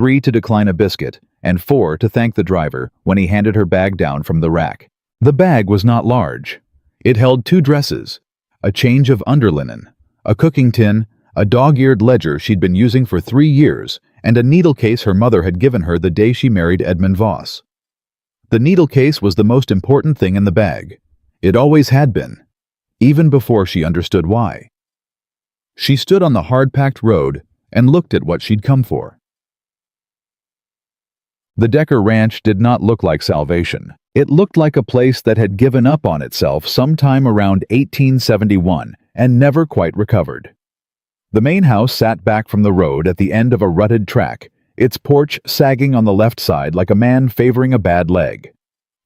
3 to decline a biscuit, and 4 to thank the driver when he handed her bag down from the rack. The bag was not large. It held 2 dresses, a change of underlinen, a cooking tin, a dog-eared ledger she'd been using for 3 years, and a needle case her mother had given her the day she married Edmund Voss. The needle case was the most important thing in the bag. It always had been, even before she understood why. She stood on the hard-packed road and looked at what she'd come for. The Decker Ranch did not look like salvation. It looked like a place that had given up on itself sometime around 1871 and never quite recovered. The main house sat back from the road at the end of a rutted track, its porch sagging on the left side like a man favoring a bad leg.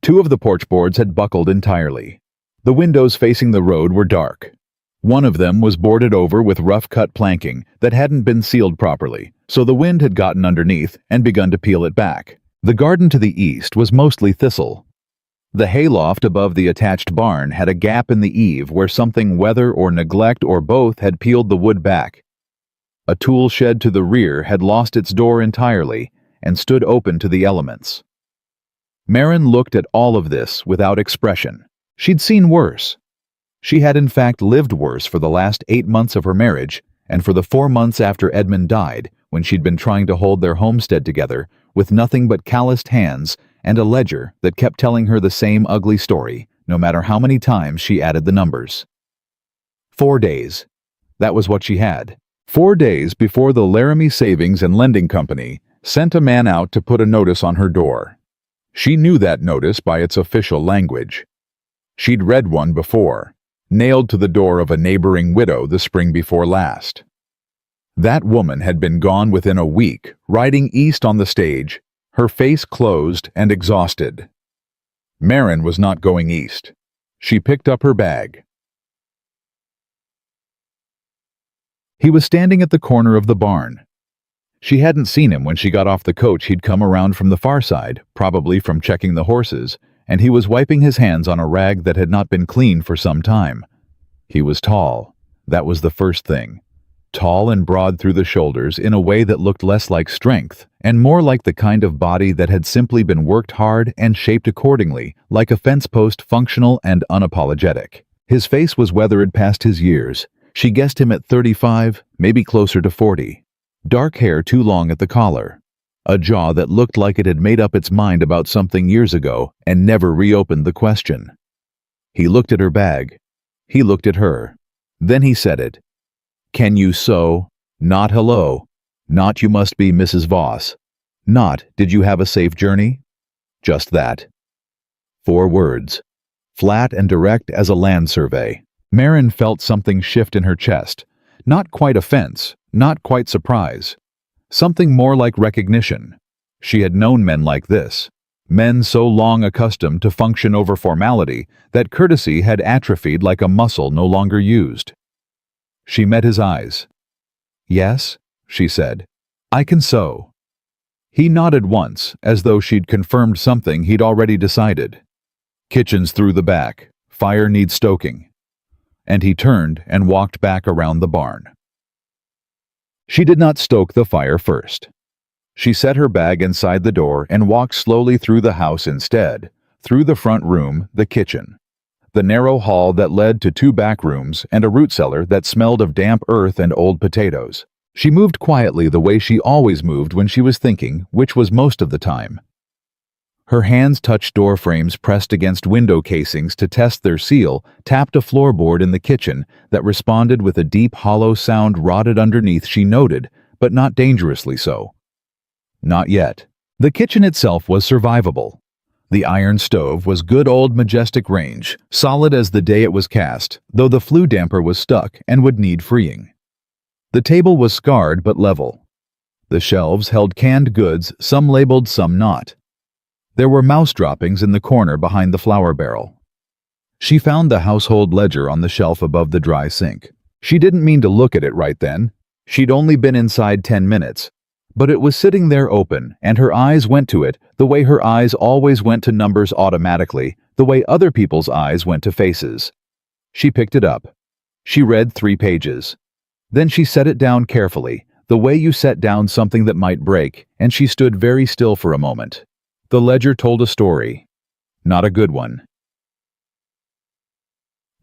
2 of the porch boards had buckled entirely. The windows facing the road were dark. One of them was boarded over with rough-cut planking that hadn't been sealed properly, so the wind had gotten underneath and begun to peel it back. The garden to the east was mostly thistle. The hayloft above the attached barn had a gap in the eave where something, weather or neglect or both, had peeled the wood back. A tool shed to the rear had lost its door entirely and stood open to the elements. Marin looked at all of this without expression. She'd seen worse. She had in fact lived worse for the last 8 months of her marriage, and for the 4 months after Edmund died, when she'd been trying to hold their homestead together with nothing but calloused hands and a ledger that kept telling her the same ugly story, no matter how many times she added the numbers. 4 days. That was what she had. 4 days before the Laramie Savings and Lending Company sent a man out to put a notice on her door. She knew that notice by its official language. She'd read one before, nailed to the door of a neighboring widow the spring before last. That woman had been gone within a week, riding east on the stage, her face closed and exhausted. Marin was not going east. She picked up her bag. He was standing at the corner of the barn. She hadn't seen him when she got off the coach. He'd come around from the far side, probably from checking the horses, and he was wiping his hands on a rag that had not been cleaned for some time. He was tall. That was the first thing. Tall and broad through the shoulders in a way that looked less like strength and more like the kind of body that had simply been worked hard and shaped accordingly, like a fence post, functional and unapologetic. His face was weathered past his years. She guessed him at 35, maybe closer to 40. Dark hair too long at the collar. A jaw that looked like it had made up its mind about something years ago and never reopened the question. He looked at her bag. He looked at her. Then he said it. "Can you sew? Not hello. Not you must be Mrs. Voss. Not did you have a safe journey?" Just that. 4 words. Flat and direct as a land survey. Marin felt something shift in her chest. Not quite offense, not quite surprise. Something more like recognition. She had known men like this. Men so long accustomed to function over formality that courtesy had atrophied like a muscle no longer used. She met his eyes. "Yes," she said. "I can sew." He nodded once, as though she'd confirmed something he'd already decided. "Kitchen's through the back. Fire needs stoking." And he turned and walked back around the barn. She did not stoke the fire first. She set her bag inside the door and walked slowly through the house instead, through the front room, the kitchen, the narrow hall that led to 2 back rooms and a root cellar that smelled of damp earth and old potatoes. She moved quietly the way she always moved when she was thinking, which was most of the time. Her hands touched door frames pressed against window casings to test their seal, tapped a floorboard in the kitchen that responded with a deep hollow sound rotted underneath, she noted, but not dangerously so. Not yet. The kitchen itself was survivable. The iron stove was good old majestic range, solid as the day it was cast, though the flue damper was stuck and would need freeing. The table was scarred but level. The shelves held canned goods, some labeled, some not. There were mouse droppings in the corner behind the flour barrel. She found the household ledger on the shelf above the dry sink. She didn't mean to look at it right then. She'd only been inside 10 minutes. But it was sitting there open, and her eyes went to it the way her eyes always went to numbers automatically, the way other people's eyes went to faces. She picked it up. She read 3 pages. Then she set it down carefully, The way you set down something that might break, and she stood very still for a moment. The ledger told a story. Not a good one.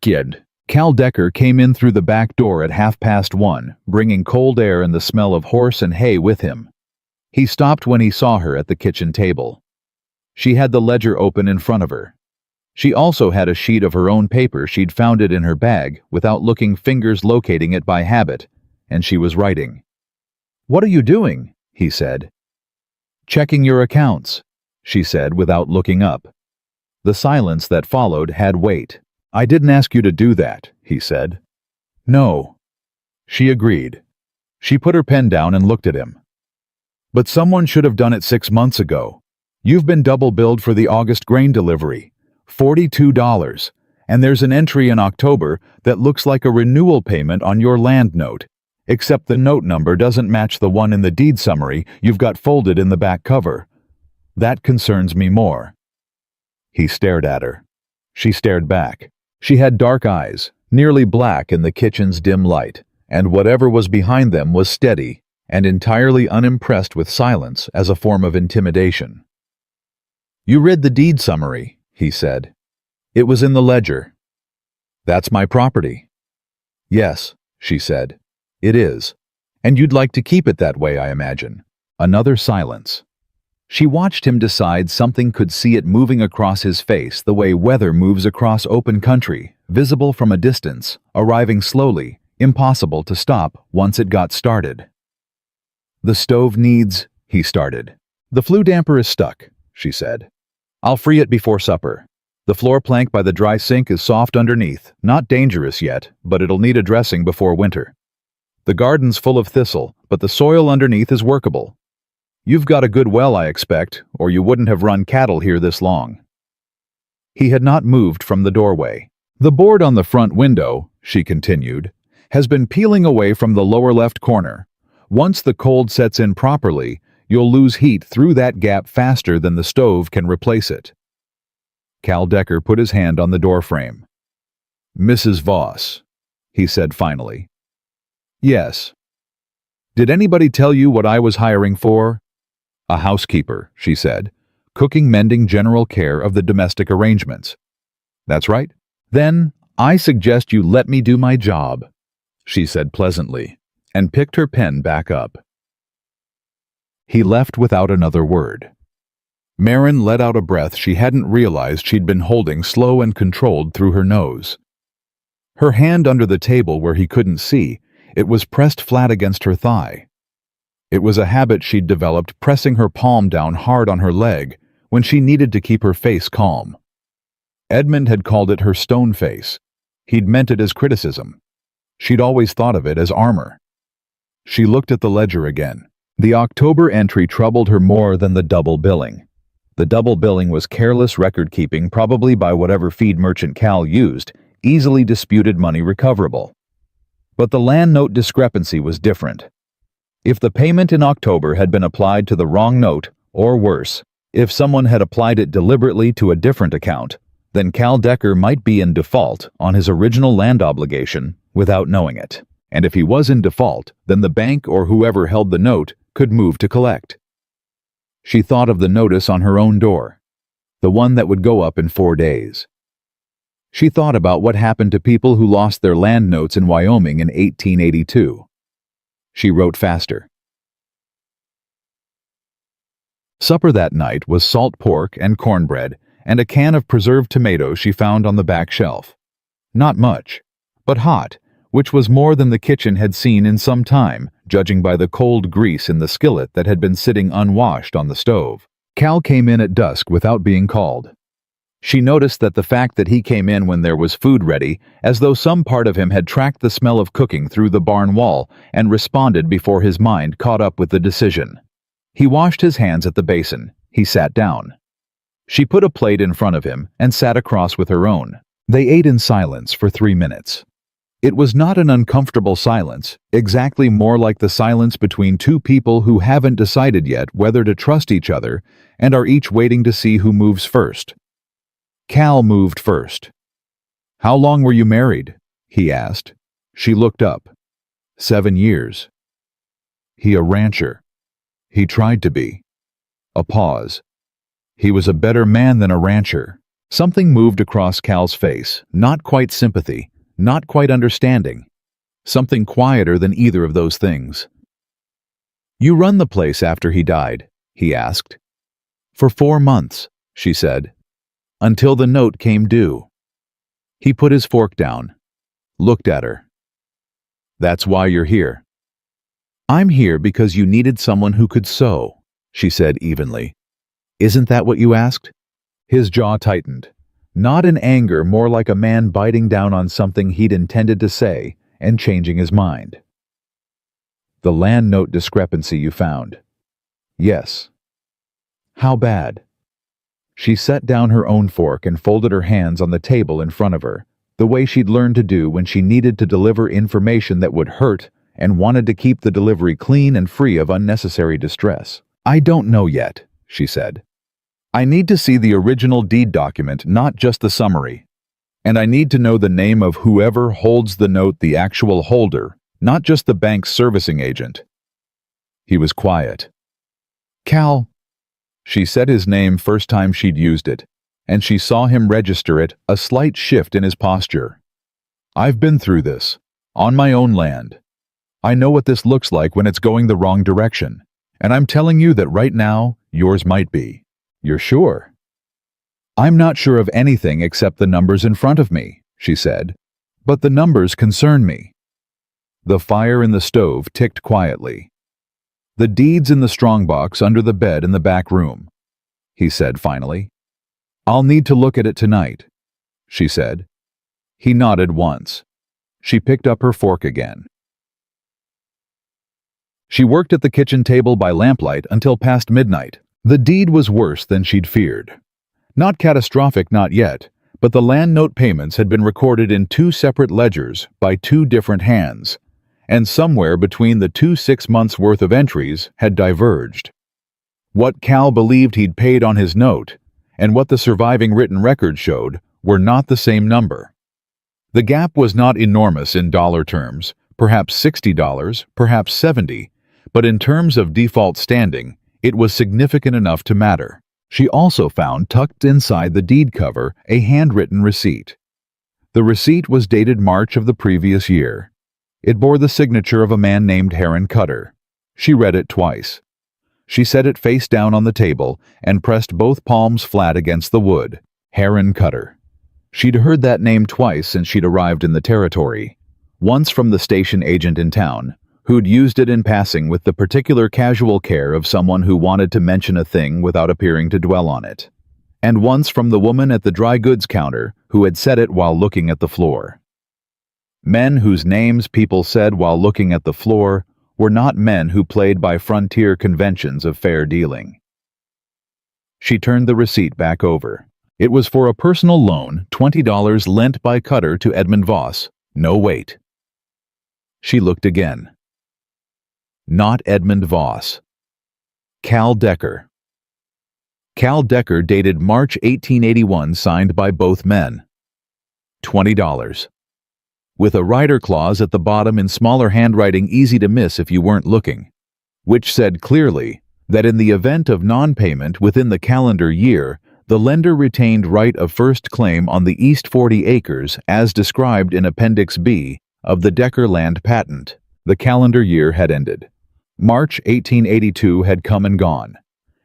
Kid. Cal Decker came in through the back door at 1:30, bringing cold air and the smell of horse and hay with him. He stopped when he saw her at the kitchen table. She had the ledger open in front of her. She also had a sheet of her own paper. She'd found it in her bag, without looking, fingers locating it by habit, and she was writing. "What are you doing?" he said. "Checking your accounts," she said without looking up. The silence that followed had weight. "I didn't ask you to do that," he said. "No." She agreed. She put her pen down and looked at him. "But someone should have done it 6 months ago. You've been double billed for the August grain delivery. $42. And there's an entry in October that looks like a renewal payment on your land note, except the note number doesn't match the one in the deed summary you've got folded in the back cover. That concerns me more." He stared at her. She stared back. She had dark eyes, nearly black in the kitchen's dim light, and whatever was behind them was steady and entirely unimpressed with silence as a form of intimidation. "You read the deed summary," he said. "It was in the ledger." "That's my property." "Yes," she said. "It is. And you'd like to keep it that way, I imagine." Another silence. She watched him decide something, could see it moving across his face the way weather moves across open country, visible from a distance, arriving slowly, impossible to stop once it got started. "The stove needs," he started. "The flue damper is stuck," she said. "I'll free it before supper. The floor plank by the dry sink is soft underneath, not dangerous yet, but it'll need addressing before winter. The garden's full of thistle, but the soil underneath is workable. You've got a good well, I expect, or you wouldn't have run cattle here this long." He had not moved from the doorway. "The board on the front window," she continued, "has been peeling away from the lower left corner. Once the cold sets in properly, you'll lose heat through that gap faster than the stove can replace it." Cal Decker put his hand on the doorframe. "Mrs. Voss," he said finally. "Yes." "Did anybody tell you what I was hiring for?" "A housekeeper," she said. "Cooking, mending, general care of the domestic arrangements." "That's right." "Then I suggest you let me do my job," she said pleasantly, and picked her pen back up. He left without another word. Marin let out a breath she hadn't realized she'd been holding slow and controlled through her nose. Her hand under the table where he couldn't see, it was pressed flat against her thigh. It was a habit she'd developed, pressing her palm down hard on her leg when she needed to keep her face calm. Edmund had called it her stone face. He'd meant it as criticism. She'd always thought of it as armor. She looked at the ledger again. The October entry troubled her more than the double billing. The double billing was careless record-keeping, probably by whatever feed merchant Cal used, easily disputed money recoverable. But the land note discrepancy was different. If the payment in October had been applied to the wrong note, or worse, if someone had applied it deliberately to a different account, then Cal Decker might be in default on his original land obligation without knowing it. And if he was in default, then the bank or whoever held the note could move to collect. She thought of the notice on her own door, the one that would go up in 4 days. She thought about what happened to people who lost their land notes in Wyoming in 1882. She wrote faster. Supper that night was salt pork and cornbread and a can of preserved tomatoes she found on the back shelf. Not much, but hot, which was more than the kitchen had seen in some time, judging by the cold grease in the skillet that had been sitting unwashed on the stove. Cal came in at dusk without being called. She noticed that the fact that he came in when there was food ready, as though some part of him had tracked the smell of cooking through the barn wall and responded before his mind caught up with the decision. He washed his hands at the basin. He sat down. She put a plate in front of him and sat across with her own. They ate in silence for 3 minutes. It was not an uncomfortable silence, exactly more like the silence between two people who haven't decided yet whether to trust each other and are each waiting to see who moves first. Cal moved first. "How long were you married?" he asked. She looked up. 7 years. He a rancher. He tried to be. A pause. He was a better man than a rancher. Something moved across Cal's face, not quite sympathy, not quite understanding. Something quieter than either of those things. "You run the place after he died?" he asked. "For 4 months," she said, "until the note came due." He put his fork down, looked at her. "That's why you're here." "I'm here because you needed someone who could sew," she said evenly. "Isn't that what you asked?" His jaw tightened, not in anger, more like a man biting down on something he'd intended to say and changing his mind. "The land note discrepancy you found." "Yes." "How bad?" She set down her own fork and folded her hands on the table in front of her, the way she'd learned to do when she needed to deliver information that would hurt and wanted to keep the delivery clean and free of unnecessary distress. "I don't know yet," she said. "I need to see the original deed document, not just the summary. And I need to know the name of whoever holds the note, the actual holder, not just the bank's servicing agent." He was quiet. "Cal." She said his name first time she'd used it, and she saw him register it, a slight shift in his posture. "I've been through this, on my own land. I know what this looks like when it's going the wrong direction, and I'm telling you that right now, yours might be." "You're sure?" "I'm not sure of anything except the numbers in front of me," she said, "but the numbers concern me." The fire in the stove ticked quietly. "The deed's in the strongbox under the bed in the back room," he said finally. "I'll need to look at it tonight," she said. He nodded once. She picked up her fork again. She worked at the kitchen table by lamplight until past midnight. The deed was worse than she'd feared. Not catastrophic, not yet, but the land note payments had been recorded in 2 separate ledgers by 2 different hands, and somewhere between the 2 6 months' worth of entries had diverged. What Cal believed he'd paid on his note and what the surviving written record showed were not the same number. The gap was not enormous in dollar terms, perhaps $60, perhaps $70, but in terms of default standing, it was significant enough to matter. She also found tucked inside the deed cover a handwritten receipt. The receipt was dated March of the previous year. It bore the signature of a man named Heron Cutter. She read it twice. She set it face down on the table and pressed both palms flat against the wood. Heron Cutter. She'd heard that name twice since she'd arrived in the territory. Once from the station agent in town, who'd used it in passing with the particular casual care of someone who wanted to mention a thing without appearing to dwell on it. And once from the woman at the dry goods counter who had said it while looking at the floor. Men whose names people said while looking at the floor were not men who played by frontier conventions of fair dealing. She turned the receipt back over. It was for a personal loan, $20 lent by Cutter to Edmund Voss. No wait. She looked again. Not Edmund Voss. Cal Decker. Cal Decker, dated March 1881, signed by both men. $20. With a rider clause at the bottom in smaller handwriting easy to miss if you weren't looking, which said clearly that in the event of non-payment within the calendar year, the lender retained right of first claim on the East 40 acres as described in Appendix B of the Decker land patent. The calendar year had ended. March 1882 had come and gone,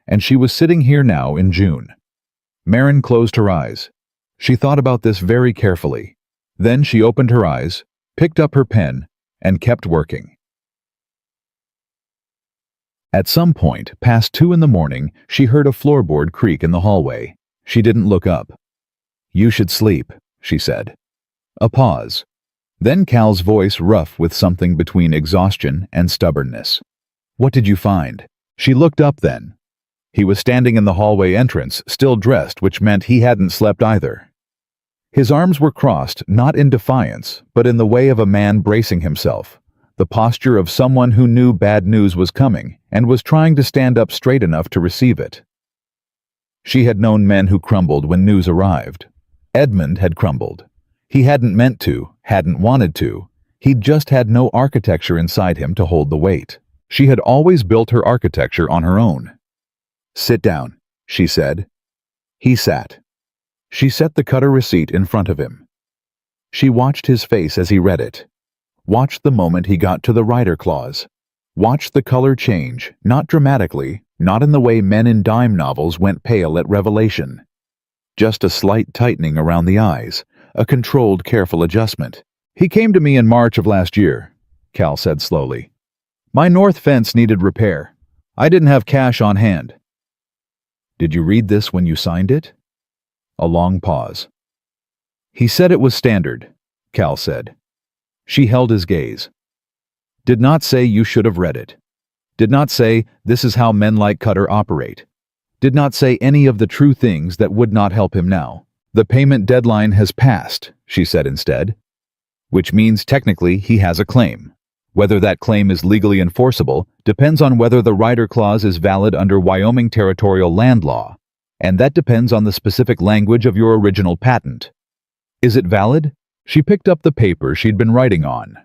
and she was sitting here now in June. Marin closed her eyes. She thought about this very carefully. Then she opened her eyes, picked up her pen, and kept working. At some point, past 2 in the morning, she heard a floorboard creak in the hallway. She didn't look up. "You should sleep," she said. A pause. Then Cal's voice rough with something between exhaustion and stubbornness. "What did you find?" She looked up then. He was standing in the hallway entrance, still dressed, which meant he hadn't slept either. His arms were crossed, not in defiance, but in the way of a man bracing himself, the posture of someone who knew bad news was coming and was trying to stand up straight enough to receive it. She had known men who crumbled when news arrived. Edmund had crumbled. He hadn't meant to, hadn't wanted to. He'd just had no architecture inside him to hold the weight. She had always built her architecture on her own. "Sit down," she said. He sat. She set the cutter receipt in front of him. She watched his face as he read it. Watched the moment he got to the rider clause. Watched the color change, not dramatically, not in the way men in dime novels went pale at revelation. Just a slight tightening around the eyes, a controlled, careful adjustment. "He came to me in March of last year," Cal said slowly. "My north fence needed repair. I didn't have cash on hand." "Did you read this when you signed it?" A long pause. "He said it was standard," Cal said. She held his gaze. "Did not say you should have read it. Did not say this is how men like Cutter operate. Did not say any of the true things that would not help him now. The payment deadline has passed," she said instead. "Which means technically he has a claim. Whether that claim is legally enforceable depends on whether the rider clause is valid under Wyoming territorial land law, and that depends on the specific language of your original patent. Is it valid?" She picked up the paper she'd been writing on.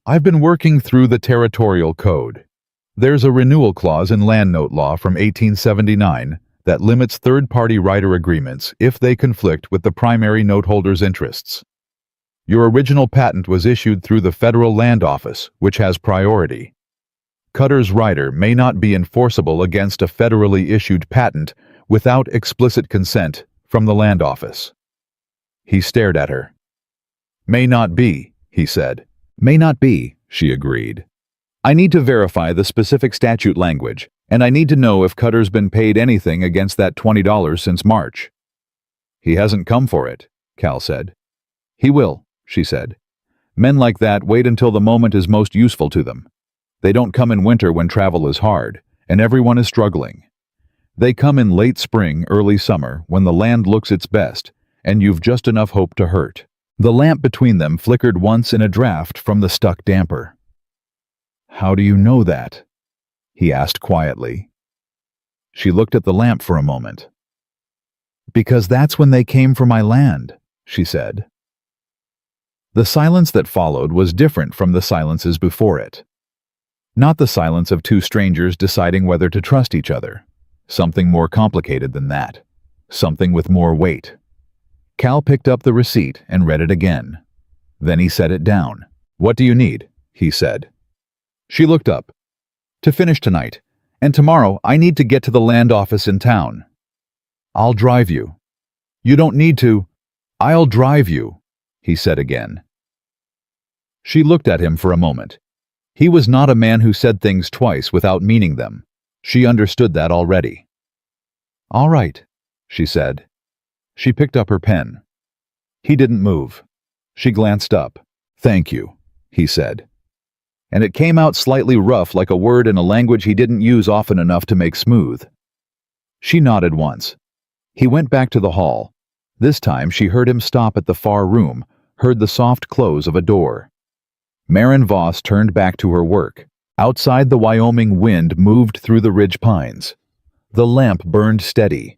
"I've been working through the territorial code. There's a renewal clause in land note law from 1879 that limits third-party rider agreements if they conflict with the primary note holder's interests. Your original patent was issued through the Federal Land Office, which has priority. Cutter's rider may not be enforceable against a federally issued patent without explicit consent from the Land Office." He stared at her. "May not be," he said. "May not be," she agreed. "I need to verify the specific statute language, and I need to know if Cutter's been paid anything against that $20 since March." "He hasn't come for it," Cal said. "He will," she said. "Men like that wait until the moment is most useful to them. They don't come in winter when travel is hard, and everyone is struggling. They come in late spring, early summer, when the land looks its best, and you've just enough hope to hurt." The lamp between them flickered once in a draft from the stuck damper. "How do you know that?" he asked quietly. She looked at the lamp for a moment. "Because that's when they came for my land," she said. The silence that followed was different from the silences before it. Not the silence of two strangers deciding whether to trust each other. Something more complicated than that. Something with more weight. Cal picked up the receipt and read it again. Then he set it down. "What do you need?" he said. She looked up. "To finish tonight, and tomorrow I need to get to the land office in town." "I'll drive you." "You don't need to." "I'll drive you," he said again. She looked at him for a moment. He was not a man who said things twice without meaning them. She understood that already. "All right," she said. She picked up her pen. He didn't move. She glanced up. "Thank you," he said. And it came out slightly rough, like a word in a language he didn't use often enough to make smooth. She nodded once. He went back to the hall. This time she heard him stop at the far room, heard the soft close of a door. Maren Voss turned back to her work. Outside, the Wyoming wind moved through the ridge pines. The lamp burned steady.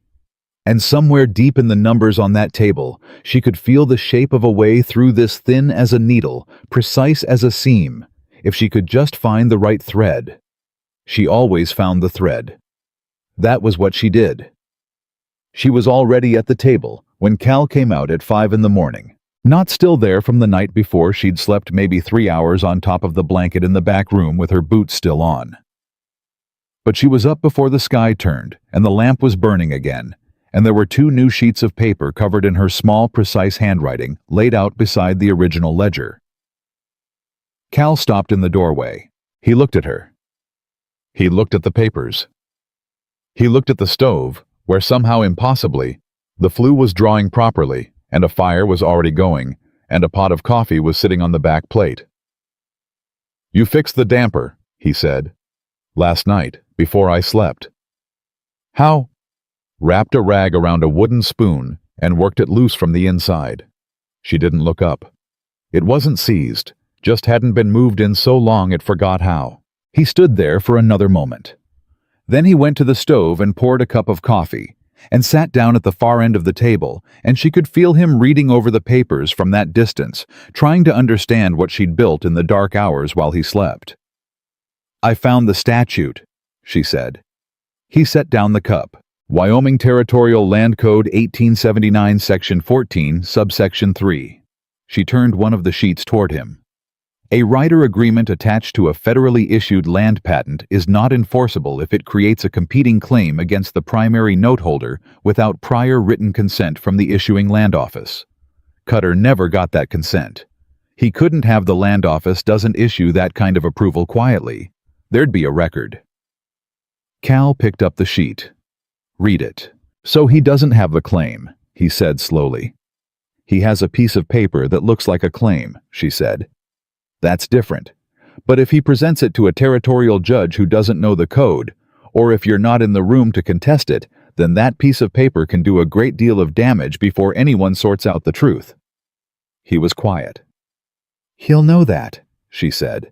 And somewhere deep in the numbers on that table, she could feel the shape of a way through this, thin as a needle, precise as a seam, if she could just find the right thread. She always found the thread. That was what she did. She was already at the table when Cal came out at 5 in the morning. Not still there from the night before she'd slept maybe 3 hours on top of the blanket in the back room with her boots still on. But she was up before the sky turned, and the lamp was burning again, and there were 2 new sheets of paper covered in her small, precise handwriting laid out beside the original ledger. Cal stopped in the doorway. He looked at her. He looked at the papers. He looked at the stove, where somehow impossibly, the flue was drawing properly, and a fire was already going, and a pot of coffee was sitting on the back plate. "You fixed the damper," he said. "Last night, before I slept." "How?" "Wrapped a rag around a wooden spoon and worked it loose from the inside." She didn't look up. It wasn't seized, just hadn't been moved in so long it forgot how. He stood there for another moment. Then he went to the stove and poured a cup of coffee, and sat down at the far end of the table, and she could feel him reading over the papers from that distance, trying to understand what she'd built in the dark hours while he slept. I found the statute, she said. He set down the cup. Wyoming Territorial Land Code 1879, Section 14, Subsection 3. She turned one of the sheets toward him. A rider agreement attached to a federally issued land patent is not enforceable if it creates a competing claim against the primary note holder without prior written consent from the issuing land office. Cutter never got that consent. He couldn't have the land office doesn't issue that kind of approval quietly. There'd be a record. Cal picked up the sheet. Read it. So he doesn't have the claim, he said slowly. He has a piece of paper that looks like a claim, she said. That's different. But if he presents it to a territorial judge who doesn't know the code, or if you're not in the room to contest it, then that piece of paper can do a great deal of damage before anyone sorts out the truth. He was quiet. He'll know that, she said.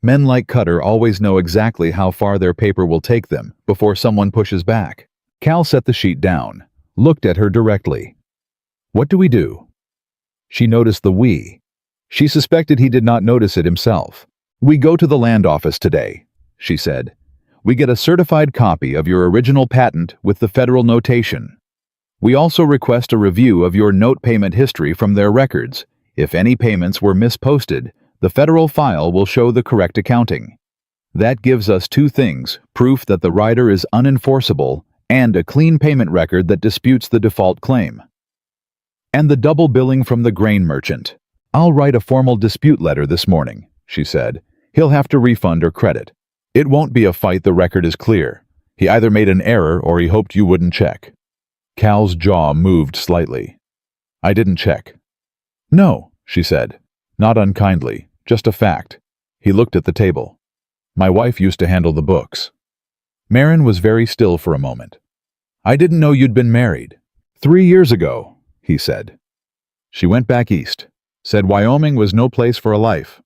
Men like Cutter always know exactly how far their paper will take them before someone pushes back. Cal set the sheet down, looked at her directly. What do we do? She noticed the we. She suspected he did not notice it himself. We go to the land office today, she said. We get a certified copy of your original patent with the federal notation. We also request a review of your note payment history from their records. If any payments were misposted, the federal file will show the correct accounting. That gives us two things, proof that the rider is unenforceable and a clean payment record that disputes the default claim. And the double billing from the grain merchant. I'll write a formal dispute letter this morning, she said. He'll have to refund or credit. It won't be a fight, the record is clear. He either made an error or he hoped you wouldn't check. Cal's jaw moved slightly. I didn't check. No, she said. Not unkindly, just a fact. He looked at the table. My wife used to handle the books. Marin was very still for a moment. I didn't know you'd been married. 3 years ago, he said. She went back east. Said Wyoming was no place for a life.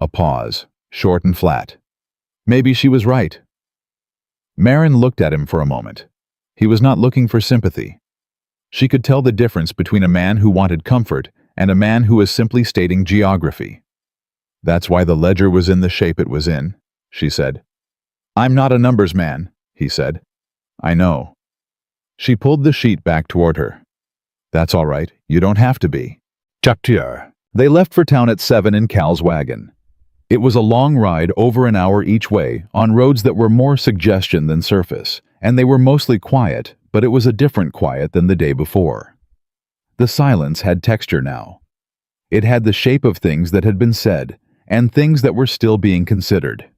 A pause, short and flat. Maybe she was right. Marin looked at him for a moment. He was not looking for sympathy. She could tell the difference between a man who wanted comfort and a man who was simply stating geography. That's why the ledger was in the shape it was in, she said. I'm not a numbers man, he said. I know. She pulled the sheet back toward her. That's all right, you don't have to be. They left for town at 7 in Cal's wagon. It was a long ride, over an hour each way, on roads that were more suggestion than surface, and they were mostly quiet, but it was a different quiet than the day before. The silence had texture now. It had the shape of things that had been said, and things that were still being considered.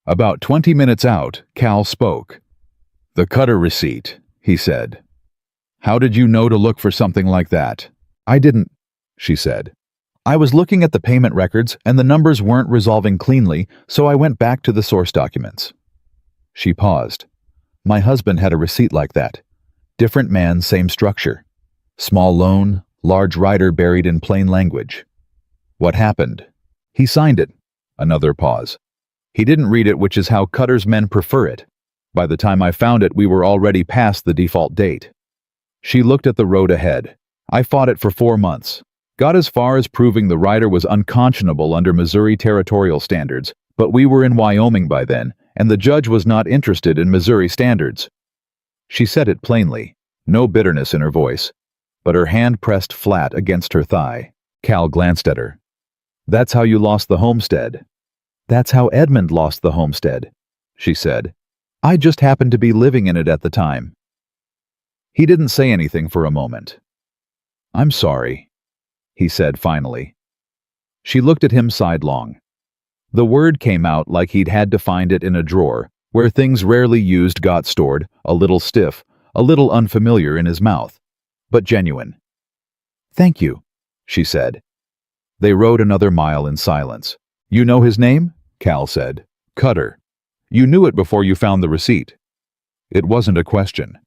About 20 minutes out, Cal spoke. The Cutter receipt, he said. How did you know to look for something like that? I didn't, she said. I was looking at the payment records and the numbers weren't resolving cleanly, so I went back to the source documents. She paused. My husband had a receipt like that. Different man, same structure. Small loan, large rider buried in plain language. What happened? He signed it. Another pause. He didn't read it, which is how Cutter's men prefer it. By the time I found it, we were already past the default date. She looked at the road ahead. I fought it for 4 months. Got as far as proving the rider was unconscionable under Missouri territorial standards, but we were in Wyoming by then, and the judge was not interested in Missouri standards. She said it plainly, no bitterness in her voice, but her hand pressed flat against her thigh. Cal glanced at her. That's how you lost the homestead. That's how Edmund lost the homestead, she said. I just happened to be living in it at the time. He didn't say anything for a moment. I'm sorry, he said finally. She looked at him sidelong. The word came out like he'd had to find it in a drawer, where things rarely used got stored, a little stiff, a little unfamiliar in his mouth, but genuine. Thank you, she said. They rode another mile in silence. You know his name? Cal said. Cutter. You knew it before you found the receipt. It wasn't a question.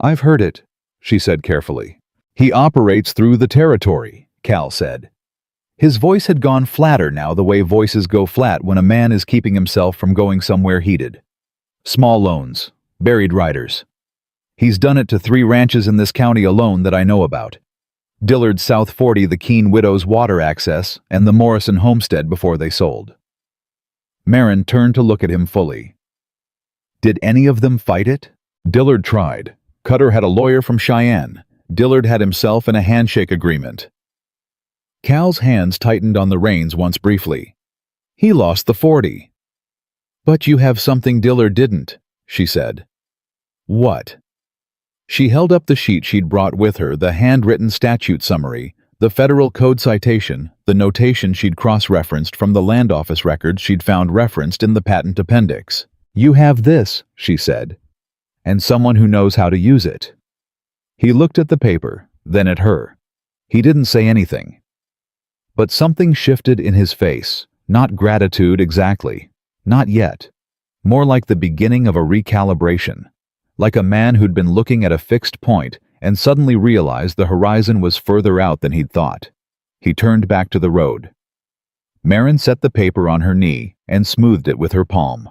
I've heard it, she said carefully. He operates through the territory, Cal said. His voice had gone flatter now, the way voices go flat when a man is keeping himself from going somewhere heated. Small loans, buried riders. He's done it to 3 ranches in this county alone that I know about. Dillard's South 40, the Keene Widow's water access, and the Morrison homestead before they sold. Marin turned to look at him fully. Did any of them fight it? Dillard tried. Cutter had a lawyer from Cheyenne. Dillard had himself in a handshake agreement. Cal's hands tightened on the reins once briefly. He lost the 40. But you have something Dillard didn't, she said. What? She held up the sheet she'd brought with her, the handwritten statute summary, the federal code citation, the notation she'd cross-referenced from the land office records she'd found referenced in the patent appendix. You have this, she said, and someone who knows how to use it. He looked at the paper, then at her. He didn't say anything. But something shifted in his face, not gratitude exactly, not yet. More like the beginning of a recalibration, like a man who'd been looking at a fixed point and suddenly realized the horizon was further out than he'd thought. He turned back to the road. Marin set the paper on her knee and smoothed it with her palm.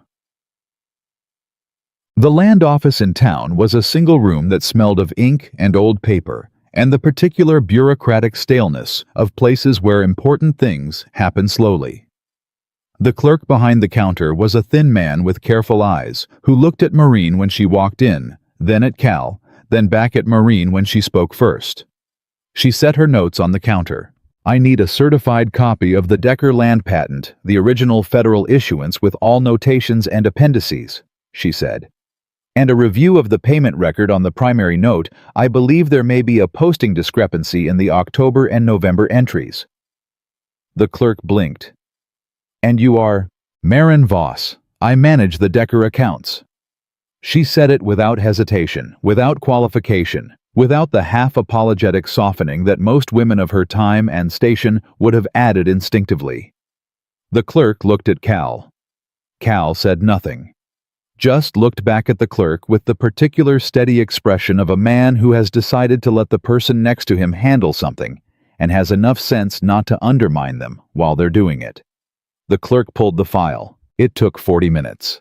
The land office in town was a single room that smelled of ink and old paper, and the particular bureaucratic staleness of places where important things happen slowly. The clerk behind the counter was a thin man with careful eyes who looked at Maureen when she walked in, then at Cal, then back at Maureen when she spoke first. She set her notes on the counter. I need a certified copy of the Decker land patent, the original federal issuance with all notations and appendices, she said. And a review of the payment record on the primary note. I believe there may be a posting discrepancy in the October and November entries. The clerk blinked. And you are? Marin Voss. I manage the Decker accounts. She said it without hesitation, without qualification, without the half-apologetic softening that most women of her time and station would have added instinctively. The clerk looked at Cal. Cal said nothing. Just looked back at the clerk with the particular steady expression of a man who has decided to let the person next to him handle something and has enough sense not to undermine them while they're doing it. The clerk pulled the file. It took 40 minutes.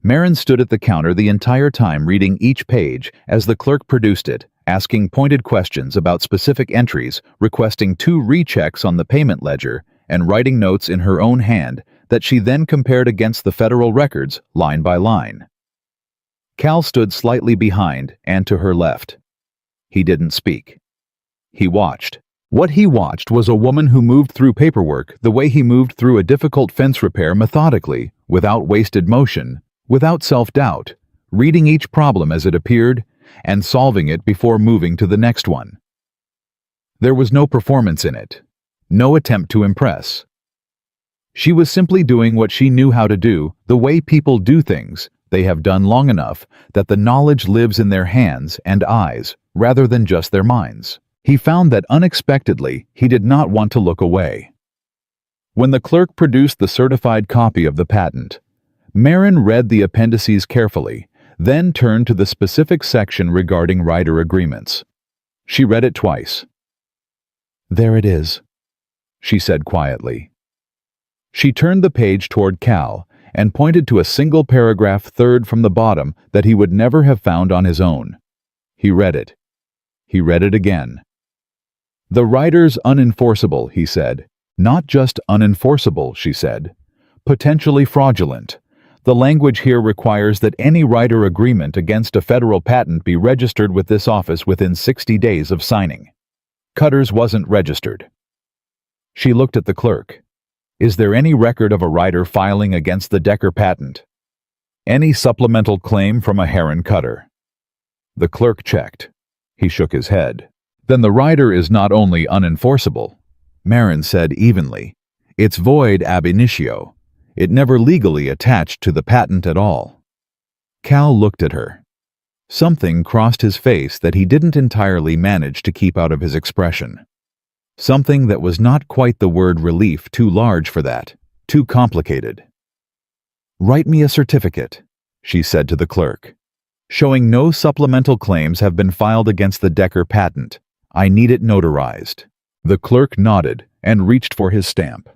Marin stood at the counter the entire time reading each page as the clerk produced it, asking pointed questions about specific entries, requesting 2 rechecks on the payment ledger, and writing notes in her own hand that she then compared against the federal records line by line. Cal stood slightly behind and to her left. He didn't speak. He watched. What he watched was a woman who moved through paperwork the way he moved through a difficult fence repair methodically, without wasted motion, without self-doubt, reading each problem as it appeared and solving it before moving to the next one. There was no performance in it, no attempt to impress. She was simply doing what she knew how to do, the way people do things they have done long enough that the knowledge lives in their hands and eyes rather than just their minds. He found that unexpectedly he did not want to look away. When the clerk produced the certified copy of the patent, Marin read the appendices carefully, then turned to the specific section regarding rider agreements. She read it twice. There it is, she said quietly. She turned the page toward Cal and pointed to a single paragraph third from the bottom that he would never have found on his own. He read it. He read it again. The rider's unenforceable, he said. Not just unenforceable, she said. Potentially fraudulent. The language here requires that any rider agreement against a federal patent be registered with this office within 60 days of signing. Cutter's wasn't registered. She looked at the clerk. Is there any record of a rider filing against the Decker patent? Any supplemental claim from a Heron Cutter? The clerk checked. He shook his head. Then the rider is not only unenforceable, Marin said evenly. It's void ab initio. It never legally attached to the patent at all. Cal looked at her. Something crossed his face that he didn't entirely manage to keep out of his expression. Something that was not quite the word relief, too large for that, too complicated. Write me a certificate, she said to the clerk, showing no supplemental claims have been filed against the Decker patent. I need it notarized. The clerk nodded and reached for his stamp.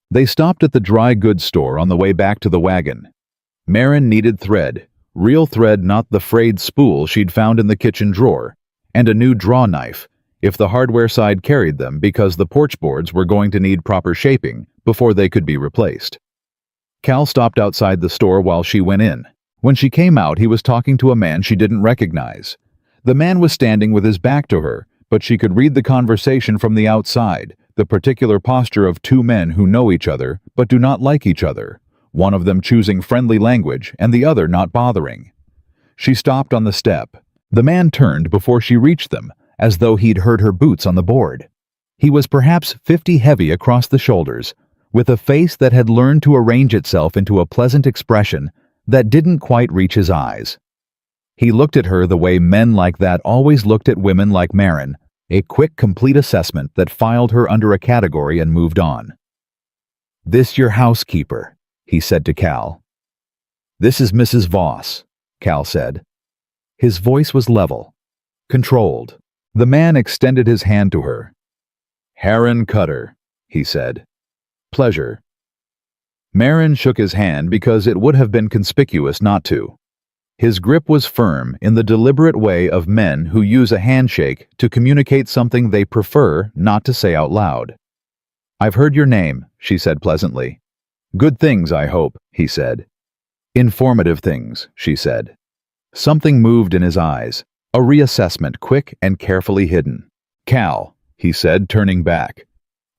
They stopped at the dry goods store on the way back to the wagon. Marin needed thread, real thread, not the frayed spool she'd found in the kitchen drawer, and a new draw knife, if the hardware side carried them because the porch boards were going to need proper shaping before they could be replaced. Cal stopped outside the store while she went in. When she came out, he was talking to a man she didn't recognize. The man was standing with his back to her, but she could read the conversation from the outside, the particular posture of two men who know each other but do not like each other, one of them choosing friendly language and the other not bothering. She stopped on the step. The man turned before she reached them, as though he'd heard her boots on the board. He was perhaps 50 heavy across the shoulders, with a face that had learned to arrange itself into a pleasant expression that didn't quite reach his eyes. He looked at her the way men like that always looked at women like Marin, a quick, complete assessment that filed her under a category and moved on. "This your housekeeper," he said to Cal. "This is Mrs. Voss," Cal said. His voice was level, controlled. The man extended his hand to her. "Heron Cutter," he said. "Pleasure." Marin shook his hand because it would have been conspicuous not to. His grip was firm in the deliberate way of men who use a handshake to communicate something they prefer not to say out loud. "I've heard your name," she said pleasantly. "Good things, I hope," he said. "Informative things," she said. Something moved in his eyes, a reassessment quick and carefully hidden. "Cal," he said, turning back.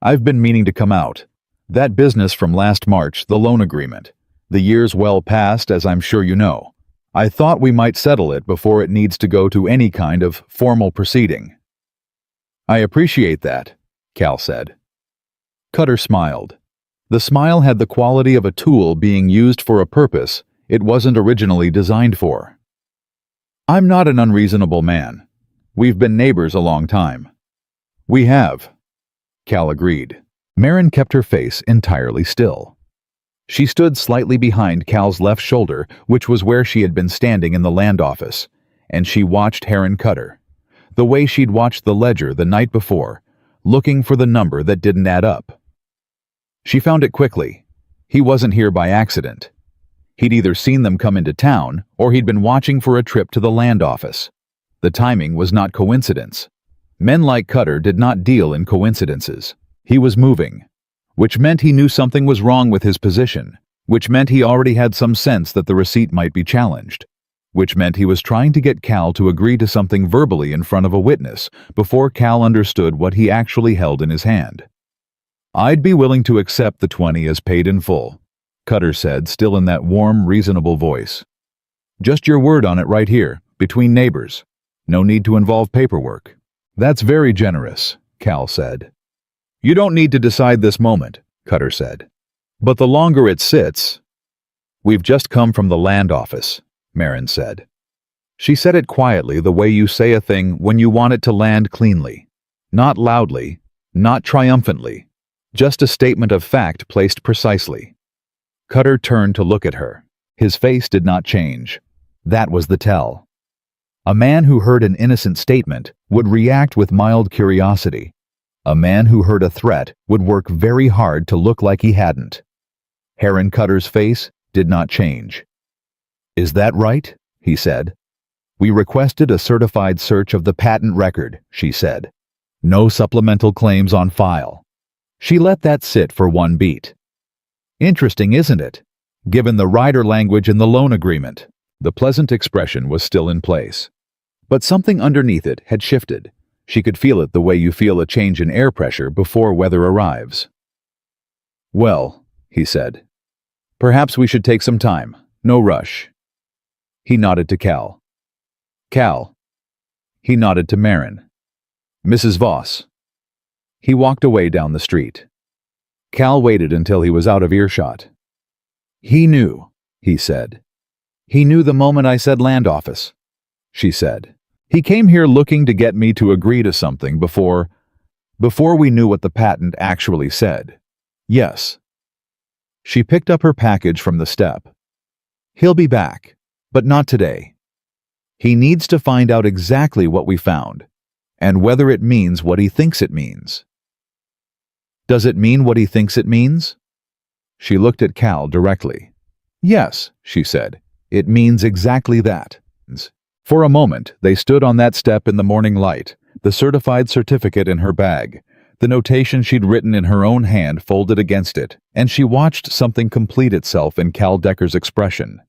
"I've been meaning to come out. That business from last March, the loan agreement. The year's well past, as I'm sure you know. I thought we might settle it before it needs to go to any kind of formal proceeding." "I appreciate that," Cal said. Cutter smiled. The smile had the quality of a tool being used for a purpose it wasn't originally designed for. "I'm not an unreasonable man. We've been neighbors a long time." "We have," Cal agreed. Marin kept her face entirely still. She stood slightly behind Cal's left shoulder, which was where she had been standing in the land office, and she watched Heron Cutter, the way she'd watched the ledger the night before, looking for the number that didn't add up. She found it quickly. He wasn't here by accident. He'd either seen them come into town, or he'd been watching for a trip to the land office. The timing was not coincidence. Men like Cutter did not deal in coincidences. He was moving, which meant he knew something was wrong with his position, which meant he already had some sense that the receipt might be challenged, which meant he was trying to get Cal to agree to something verbally in front of a witness before Cal understood what he actually held in his hand. "I'd be willing to accept the 20 as paid in full," Cutter said, still in that warm, reasonable voice. "Just your word on it right here, between neighbors. No need to involve paperwork." "That's very generous," Cal said. "You don't need to decide this moment," Cutter said. "But the longer it sits—" "We've just come from the land office," Marin said. She said it quietly, the way you say a thing when you want it to land cleanly. Not loudly, not triumphantly, just a statement of fact placed precisely. Cutter turned to look at her. His face did not change. That was the tell. A man who heard an innocent statement would react with mild curiosity. A man who heard a threat would work very hard to look like he hadn't. Heron Cutter's face did not change. "Is that right?" he said. "We requested a certified search of the patent record," she said. "No supplemental claims on file." She let that sit for one beat. "Interesting, isn't it? Given the rider language in the loan agreement." The pleasant expression was still in place. But something underneath it had shifted. She could feel it the way you feel a change in air pressure before weather arrives. "Well," he said, "perhaps we should take some time. No rush." He nodded to Cal. "Cal." He nodded to Marin. "Mrs. Voss." He walked away down the street. Cal waited until he was out of earshot. "He knew," he said. "He knew the moment I said land office," she said. "He came here looking to get me to agree to something before we knew what the patent actually said. Yes." She picked up her package from the step. "He'll be back, but not today. He needs to find out exactly what we found, and whether it means what he thinks it means." "Does it mean what he thinks it means?" She looked at Cal directly. "Yes," she said. "It means exactly that." For a moment, they stood on that step in the morning light, the certified certificate in her bag, the notation she'd written in her own hand folded against it, and she watched something complete itself in Cal Decker's expression.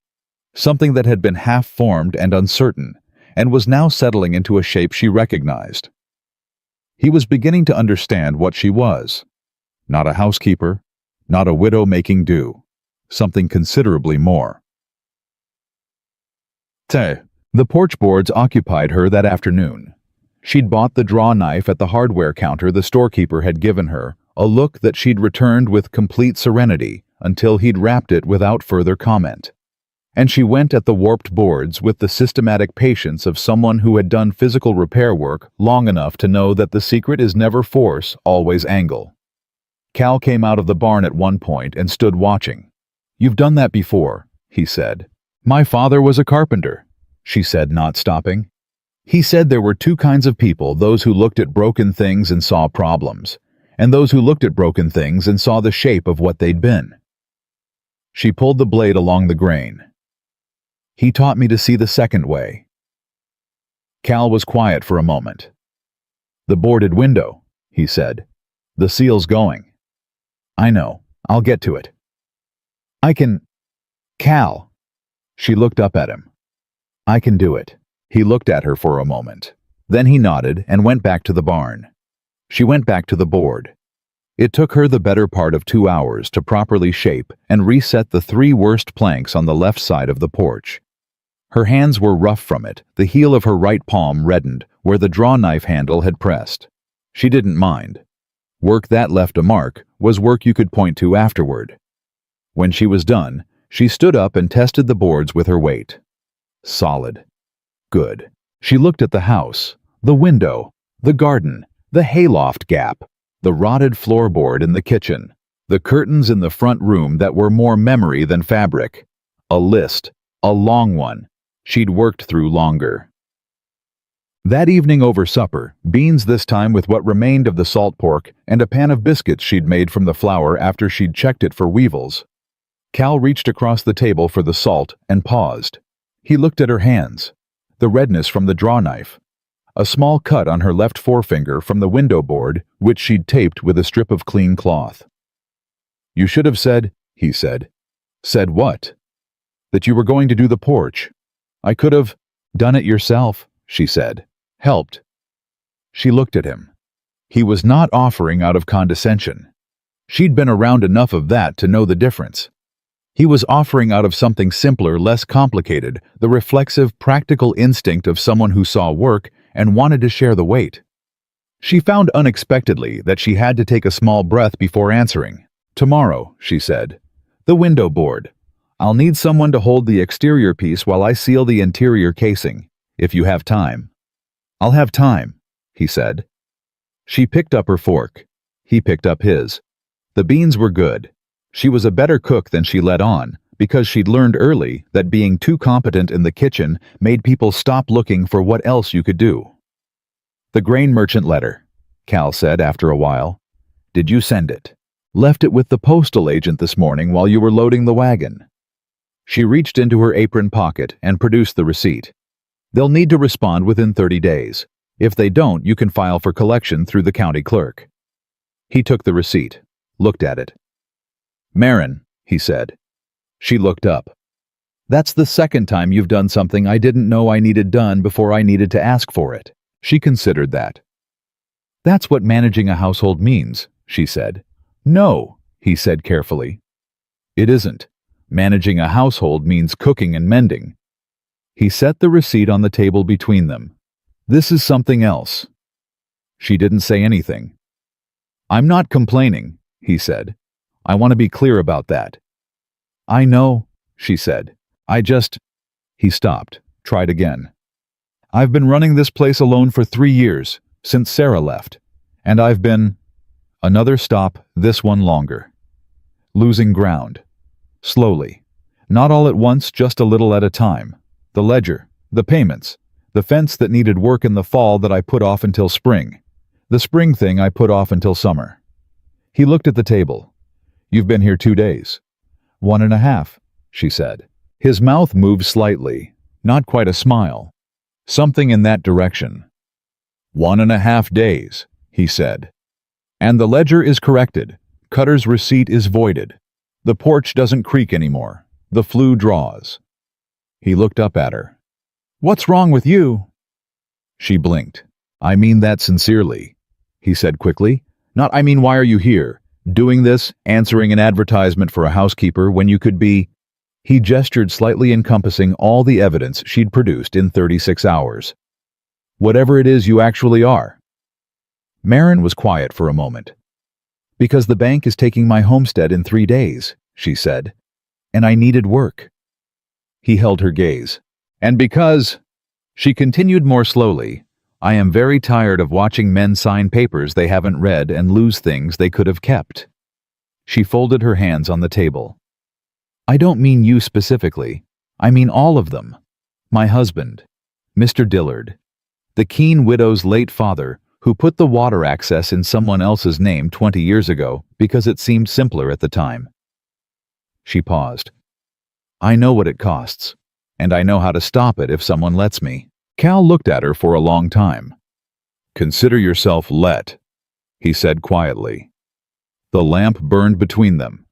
Something that had been half-formed and uncertain, and was now settling into a shape she recognized. He was beginning to understand what she was. Not a housekeeper, not a widow making do. Something considerably more. The porch boards occupied her that afternoon. She'd bought the draw knife at the hardware counter the storekeeper had given her, a look that she'd returned with complete serenity until he'd wrapped it without further comment. And she went at the warped boards with the systematic patience of someone who had done physical repair work long enough to know that the secret is never force, always angle. Cal came out of the barn at one point and stood watching. "You've done that before," he said. "My father was a carpenter," she said, not stopping. He said there were two kinds of people, those who looked at broken things and saw problems, and those who looked at broken things and saw the shape of what they'd been. She pulled the blade along the grain. "He taught me to see the second way." Cal was quiet for a moment. "The boarded window," he said. "The seal's going." "I know. I'll get to it." "I can—" "Cal." She looked up at him. "I can do it." He looked at her for a moment. Then he nodded and went back to the barn. She went back to the board. It took her the better part of 2 hours to properly shape and reset the 3 worst planks on the left side of the porch. Her hands were rough from it, the heel of her right palm reddened where the draw knife handle had pressed. She didn't mind. Work that left a mark was work you could point to afterward. When she was done, she stood up and tested the boards with her weight. Solid. Good. She looked at the house, the window, the garden, the hayloft gap, the rotted floorboard in the kitchen, the curtains in the front room that were more memory than fabric. A list, a long one, she'd worked through longer. That evening over supper, beans this time with what remained of the salt pork and a pan of biscuits she'd made from the flour after she'd checked it for weevils. Cal reached across the table for the salt and paused. He looked at her hands. The redness from the draw knife. A small cut on her left forefinger from the window board, which she'd taped with a strip of clean cloth. "You should have said," he said. "Said what?" "That you were going to do the porch." "I could have done it yourself," she said. "Helped." She looked at him. He was not offering out of condescension. She'd been around enough of that to know the difference. He was offering out of something simpler, less complicated, the reflexive, practical instinct of someone who saw work and wanted to share the weight. She found unexpectedly that she had to take a small breath before answering. "Tomorrow," she said. "The window board. I'll need someone to hold the exterior piece while I seal the interior casing, if you have time." "I'll have time," he said. She picked up her fork. He picked up his. The beans were good. She was a better cook than she let on, because she'd learned early that being too competent in the kitchen made people stop looking for what else you could do. "The grain merchant letter," Cal said after a while. "Did you send it?" "Left it with the postal agent this morning while you were loading the wagon." She reached into her apron pocket and produced the receipt. "They'll need to respond within 30 days. If they don't, you can file for collection through the county clerk." He took the receipt, looked at it. "Marin," he said. She looked up. "That's the second time you've done something I didn't know I needed done before I needed to ask for it." She considered that. "That's what managing a household means," she said. "No," he said carefully. "It isn't. Managing a household means cooking and mending." He set the receipt on the table between them. "This is something else." She didn't say anything. "I'm not complaining," he said. "I want to be clear about that." "I know," she said. "I just—" He stopped, tried again. "I've been running this place alone for 3 years, since Sarah left. And I've been—" Another stop, this one longer. Losing ground. Slowly. Not all at once, just a little at a time. The ledger, the payments, the fence that needed work in the fall that I put off until spring. The spring thing I put off until summer. He looked at the table. "You've been here 2 days." 1.5, she said. His mouth moved slightly, not quite a smile. Something in that direction. 1.5 days, he said. And the ledger is corrected. Cutter's receipt is voided. The porch doesn't creak anymore. The flue draws. He looked up at her. What's wrong with you? She blinked. I mean that sincerely, he said quickly. Not I mean why are you here? Doing this, answering an advertisement for a housekeeper when you could be... He gestured slightly encompassing all the evidence she'd produced in 36 hours. Whatever it is you actually are. Marin was quiet for a moment. Because the bank is taking my homestead in 3 days, she said, and I needed work. He held her gaze. And because, she continued more slowly, I am very tired of watching men sign papers they haven't read and lose things they could have kept. She folded her hands on the table. I don't mean you specifically. I mean all of them. My husband, Mr. Dillard, the Keene widow's late father, who put the water access in someone else's name 20 years ago because it seemed simpler at the time. She paused. I know what it costs, and I know how to stop it if someone lets me. Cal looked at her for a long time. Consider yourself let, he said quietly. The lamp burned between them.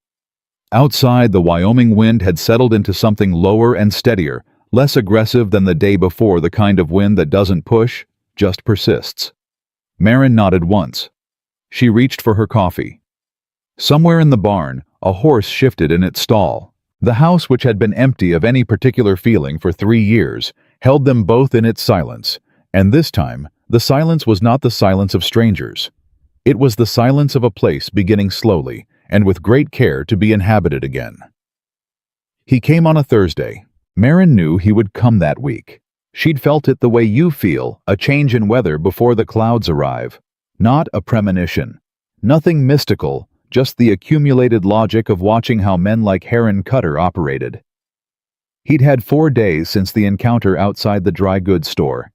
Outside, the Wyoming wind had settled into something lower and steadier, less aggressive than the day before, the kind of wind that doesn't push, just persists. Marin nodded once. She reached for her coffee. Somewhere in the barn, a horse shifted in its stall. The house, which had been empty of any particular feeling for 3 years, held them both in its silence, and this time, the silence was not the silence of strangers. It was the silence of a place beginning slowly, and with great care to be inhabited again. He came on a Thursday. Marin knew he would come that week. She'd felt it the way you feel, a change in weather before the clouds arrive. Not a premonition. Nothing mystical, just the accumulated logic of watching how men like Heron Cutter operated. He'd had 4 days since the encounter outside the dry goods store.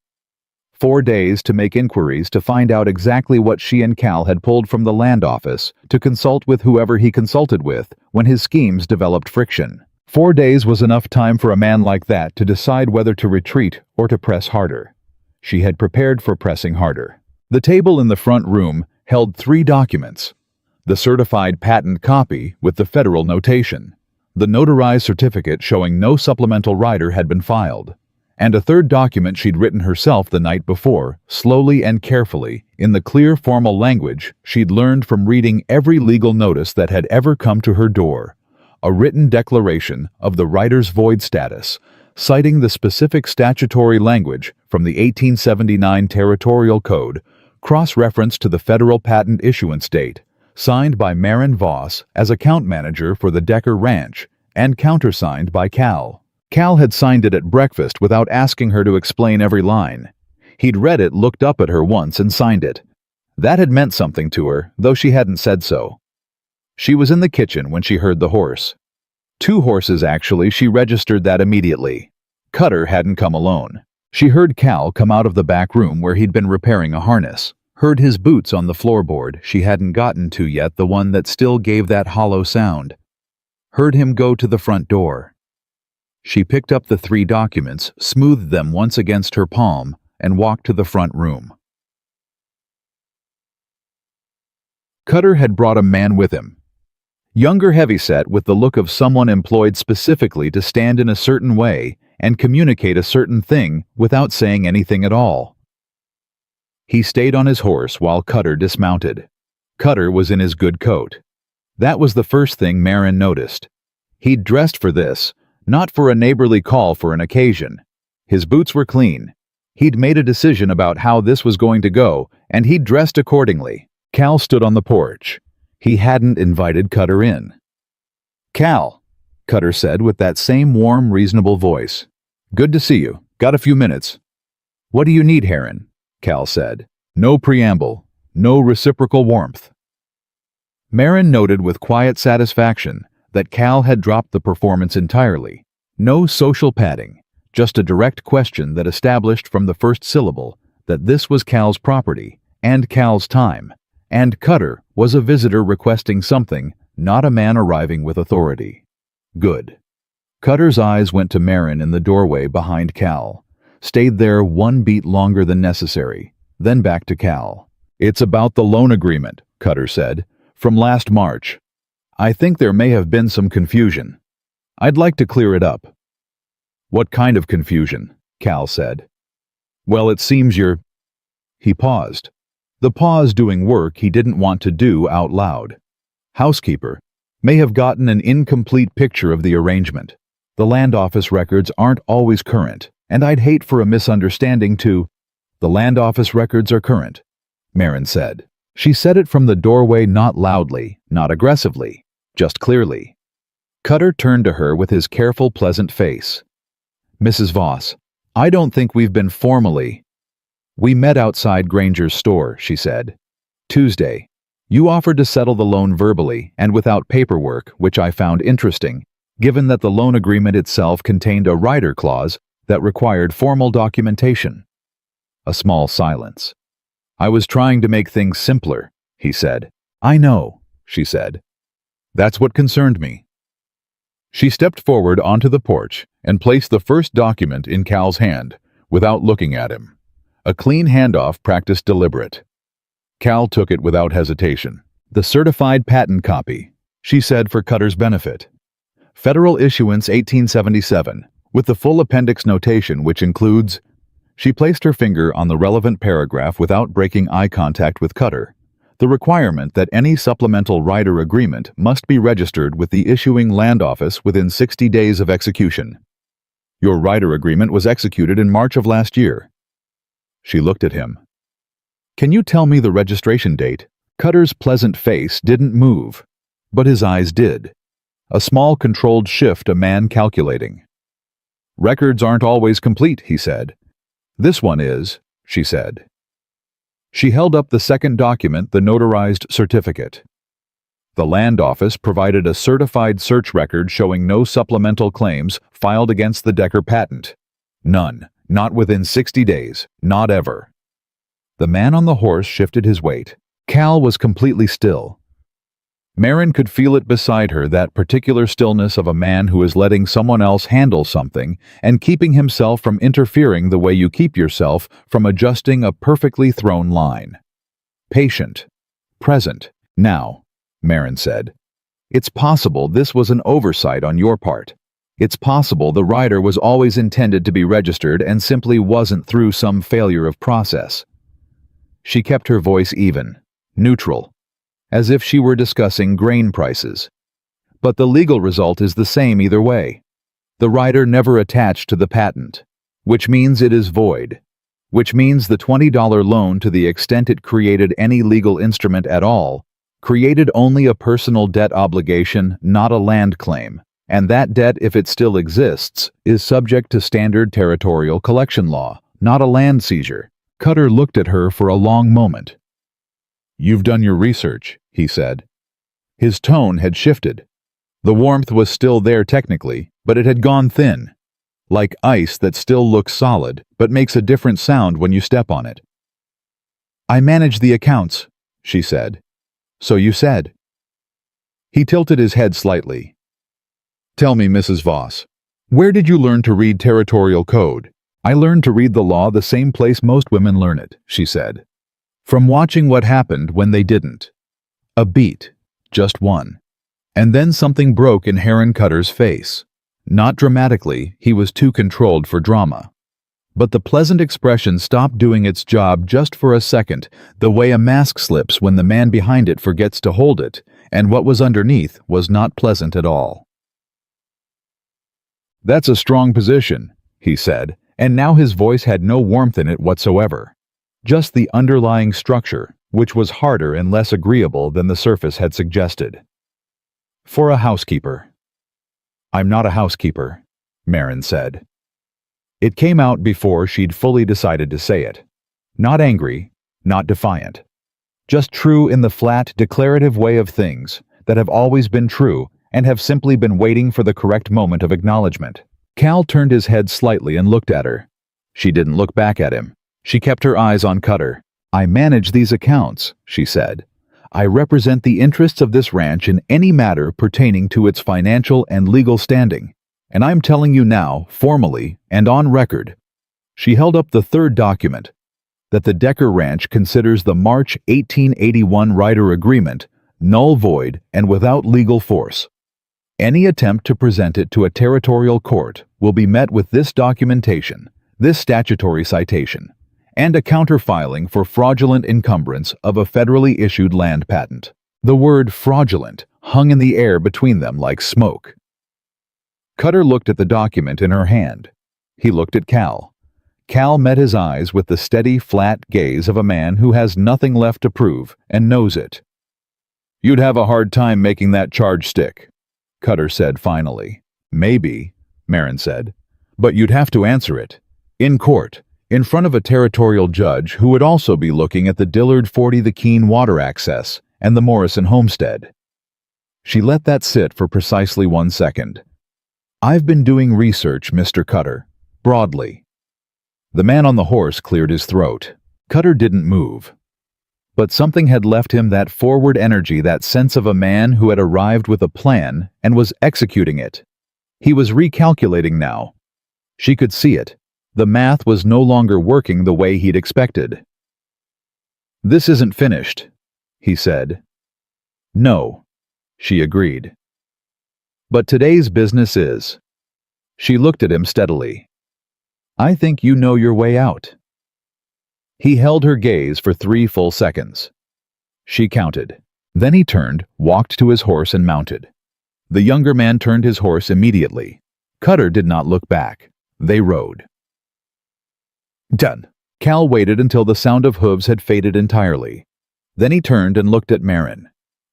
4 days to make inquiries to find out exactly what she and Cal had pulled from the land office, to consult with whoever he consulted with when his schemes developed friction. 4 days was enough time for a man like that to decide whether to retreat or to press harder. She had prepared for pressing harder. The table in the front room held 3 documents. The certified patent copy with the federal notation, the notarized certificate showing no supplemental rider had been filed, and a 3rd document she'd written herself the night before, slowly and carefully, in the clear formal language she'd learned from reading every legal notice that had ever come to her door. A written declaration of the rider's void status, citing the specific statutory language from the 1879 Territorial Code, cross-referenced to the federal patent issuance date, signed by Marin Voss as account manager for the Decker Ranch, and countersigned by Cal. Cal had signed it at breakfast without asking her to explain every line. He'd read it, looked up at her once, and signed it. That had meant something to her, though she hadn't said so. She was in the kitchen when she heard the horse. 2 horses, actually. She registered that immediately. Cutter hadn't come alone. She heard Cal come out of the back room where he'd been repairing a harness. Heard his boots on the floorboard she hadn't gotten to yet, the one that still gave that hollow sound. Heard him go to the front door. She picked up the 3 documents, smoothed them once against her palm, and walked to the front room. Cutter had brought a man with him. Younger, heavyset, with the look of someone employed specifically to stand in a certain way and communicate a certain thing without saying anything at all. He stayed on his horse while Cutter dismounted. Cutter was in his good coat. That was the first thing Marin noticed. He'd dressed for this, not for a neighborly call for an occasion. His boots were clean. He'd made a decision about how this was going to go, and he'd dressed accordingly. Cal stood on the porch. He hadn't invited Cutter in. "Cal," Cutter said with that same warm, reasonable voice. "Good to see you. Got a few minutes?" "What do you need, Heron?" Cal said. No preamble, no reciprocal warmth. Marin noted with quiet satisfaction that Cal had dropped the performance entirely. No social padding, just a direct question that established from the first syllable that this was Cal's property and Cal's time, and Cutter was a visitor requesting something, not a man arriving with authority. Good. Cutter's eyes went to Marin in the doorway behind Cal, stayed there 1 beat longer than necessary, then back to Cal. "It's about the loan agreement," Cutter said, "from last March. I think there may have been some confusion. I'd like to clear it up." "What kind of confusion?" Cal said. "Well, it seems you're—" He paused. The pause doing work he didn't want to do out loud. "Housekeeper may have gotten an incomplete picture of the arrangement. The land office records aren't always current, and I'd hate for a misunderstanding to—" "The land office records are current," Marin said. She said it from the doorway, not loudly, not aggressively, just clearly. Cutter turned to her with his careful, pleasant face. "Mrs. Voss, I don't think we've been formally—" "We met outside Granger's store," she said. "Tuesday. You offered to settle the loan verbally and without paperwork, which I found interesting, given that the loan agreement itself contained a rider clause that required formal documentation." A small silence. "I was trying to make things simpler," he said. "I know," she said. "That's what concerned me." She stepped forward onto the porch and placed the first document in Cal's hand, without looking at him. A clean handoff, practiced deliberate. Cal took it without hesitation. "The certified patent copy," she said for Cutter's benefit. "Federal issuance 1877, with the full appendix notation which includes—" She placed her finger on the relevant paragraph without breaking eye contact with Cutter. "The requirement that any supplemental rider agreement must be registered with the issuing land office within 60 days of execution. Your rider agreement was executed in March of last year." She looked at him. "Can you tell me the registration date?" Cutter's pleasant face didn't move, but his eyes did. A small controlled shift, a man calculating. "Records aren't always complete," he said. "This one is," she said. She held up the second document, the notarized certificate. "The land office provided a certified search record showing no supplemental claims filed against the Decker patent. None. Not within 60 days. Not ever." The man on the horse shifted his weight. Cal was completely still. Marin could feel it beside her, that particular stillness of a man who is letting someone else handle something and keeping himself from interfering the way you keep yourself from adjusting a perfectly thrown line. "Patient. Present. Now," Marin said. "It's possible this was an oversight on your part. It's possible the rider was always intended to be registered and simply wasn't through some failure of process." She kept her voice even, neutral, as if she were discussing grain prices. "But the legal result is the same either way. The rider never attached to the patent, which means it is void, which means the $20 loan, to the extent it created any legal instrument at all, created only a personal debt obligation, not a land claim, and that debt, if it still exists, is subject to standard territorial collection law, not a land seizure." Cutter looked at her for a long moment. "You've done your research," he said. His tone had shifted. The warmth was still there technically, but it had gone thin, like ice that still looks solid but makes a different sound when you step on it. "I manage the accounts," she said. "So you said." He tilted his head slightly. "Tell me, Mrs. Voss, where did you learn to read territorial code?" "I learned to read the law the same place most women learn it," she said. "From watching what happened when they didn't. A beat, just one." And then something broke in Heron Cutter's face. Not dramatically, he was too controlled for drama. But the pleasant expression stopped doing its job just for a second, the way a mask slips when the man behind it forgets to hold it, and what was underneath was not pleasant at all. "That's a strong position," he said, and now his voice had no warmth in it whatsoever. Just the underlying structure, which was harder and less agreeable than the surface had suggested. "For a housekeeper." "I'm not a housekeeper," Marin said. It came out before she'd fully decided to say it. Not angry, not defiant. Just true in the flat, declarative way of things that have always been true and have simply been waiting for the correct moment of acknowledgement. Cal turned his head slightly and looked at her. She didn't look back at him. She kept her eyes on Cutter. "I manage these accounts," she said. "I represent the interests of this ranch in any matter pertaining to its financial and legal standing. And I'm telling you now, formally and on record." She held up the third document, that the Decker Ranch considers the March 1881 Rider Agreement null void and without legal force. Any attempt to present it to a territorial court will be met with this documentation, this statutory citation, and a counterfiling for fraudulent encumbrance of a federally issued land patent. The word fraudulent hung in the air between them like smoke. Cutter looked at the document in her hand. He looked at Cal. Cal met his eyes with the steady, flat gaze of a man who has nothing left to prove and knows it. "You'd have a hard time making that charge stick," Cutter said finally. "Maybe," Marin said, "but you'd have to answer it. In court, in front of a territorial judge who would also be looking at the Dillard 40 the Keene water access and the Morrison homestead." She let that sit for precisely 1 second. "I've been doing research, Mr. Cutter, broadly." The man on the horse cleared his throat. Cutter didn't move. But something had left him that forward energy, that sense of a man who had arrived with a plan and was executing it. He was recalculating now. She could see it. The math was no longer working the way he'd expected. "This isn't finished," he said. "No," she agreed. "But today's business is." She looked at him steadily. "I think you know your way out." He held her gaze for 3 full seconds. She counted. Then he turned, walked to his horse and mounted. The younger man turned his horse immediately. Cutter did not look back. They rode. Done. Cal waited until the sound of hooves had faded entirely. Then he turned and looked at Marin.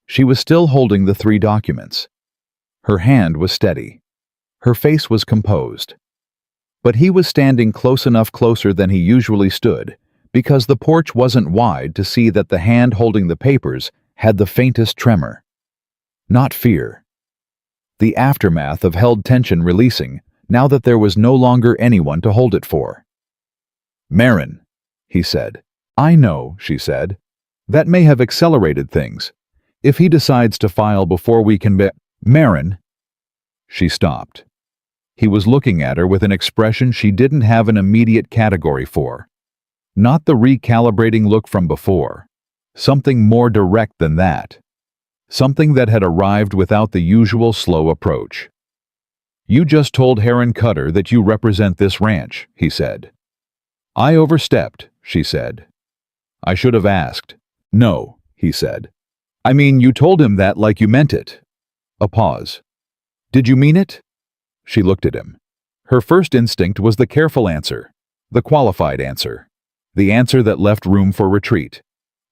She was still holding the 3 documents. Her hand was steady. Her face was composed. But he was standing close enough closer than he usually stood, because the porch wasn't wide to see that the hand holding the papers had the faintest tremor. Not fear. The aftermath of held tension releasing, now that there was no longer anyone to hold it for. "Marin," he said. "I know," she said. "That may have accelerated things. If he decides to file before we can be—" "Marin." She stopped. He was looking at her with an expression she didn't have an immediate category for. Not the recalibrating look from before. Something more direct than that. Something that had arrived without the usual slow approach. "You just told Heron Cutter that you represent this ranch," he said. "I overstepped," she said. "I should have asked." "No," he said. "I mean, you told him that like you meant it." A pause. "Did you mean it?" She looked at him. Her first instinct was the careful answer, the qualified answer, the answer that left room for retreat.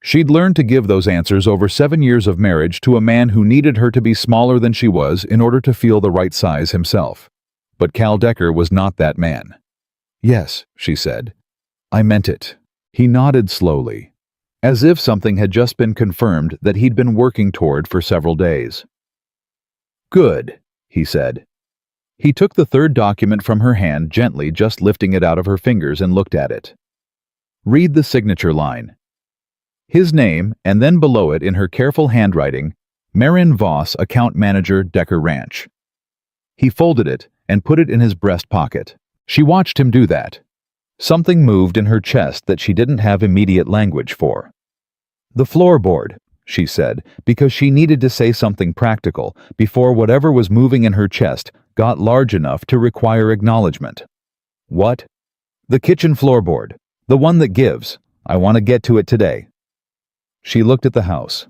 She'd learned to give those answers over 7 years of marriage to a man who needed her to be smaller than she was in order to feel the right size himself. But Cal Decker was not that man. "Yes," she said. "I meant it." He nodded slowly, as if something had just been confirmed that he'd been working toward for several days. "Good," he said. He took the 3rd document from her hand gently, just lifting it out of her fingers, and looked at it. "Read the signature line." His name, and then below it in her careful handwriting, Marin Voss, Account Manager, Decker Ranch. He folded it and put it in his breast pocket. She watched him do that. Something moved in her chest that she didn't have immediate language for. "The floorboard," she said, because she needed to say something practical before whatever was moving in her chest got large enough to require acknowledgement. "What?" "The kitchen floorboard. The one that gives. I want to get to it today." She looked at the house.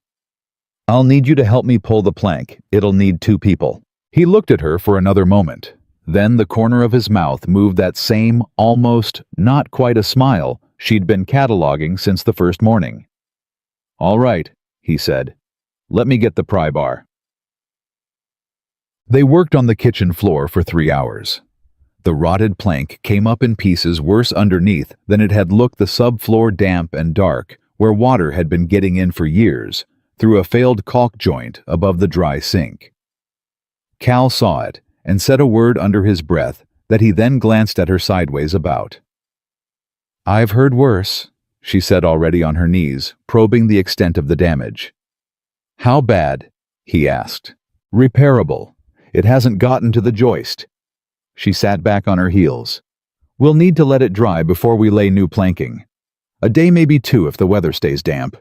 "I'll need you to help me pull the plank. It'll need 2 people." He looked at her for another moment. Then the corner of his mouth moved that same, almost, not quite a smile she'd been cataloging since the first morning. "All right," he said. "Let me get the pry bar." They worked on the kitchen floor for 3 hours. The rotted plank came up in pieces worse underneath than it had looked, the subfloor damp and dark, where water had been getting in for years, through a failed caulk joint above the dry sink. Cal saw it and said a word under his breath that he then glanced at her sideways about. "I've heard worse," she said, already on her knees, probing the extent of the damage. "How bad?" he asked. "Repairable. It hasn't gotten to the joist." She sat back on her heels. "We'll need to let it dry before we lay new planking." A day, maybe two if the weather stays damp.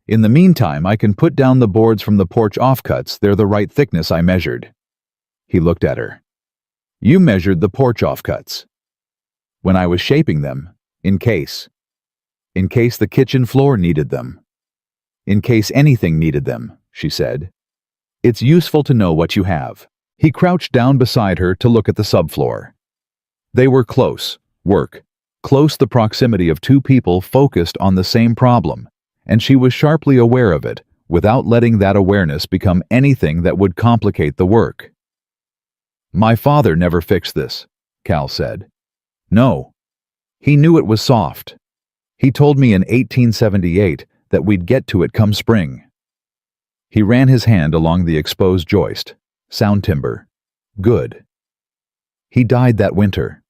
In the meantime, I can put down the boards from the porch offcuts. They're the right thickness I measured." He looked at her. "You measured the porch offcuts." "When I was shaping them, in case. In case the kitchen floor needed them. In case anything needed them," she said. "It's useful to know what you have." He crouched down beside her to look at the subfloor. They were close, close, the proximity of two people focused on the same problem, and she was sharply aware of it, without letting that awareness become anything that would complicate the work. "My father never fixed this," Cal said. "No. He knew it was soft. He told me in 1878 that we'd get to it come spring." He ran his hand along the exposed joist. "Sound timber. Good. He died that winter."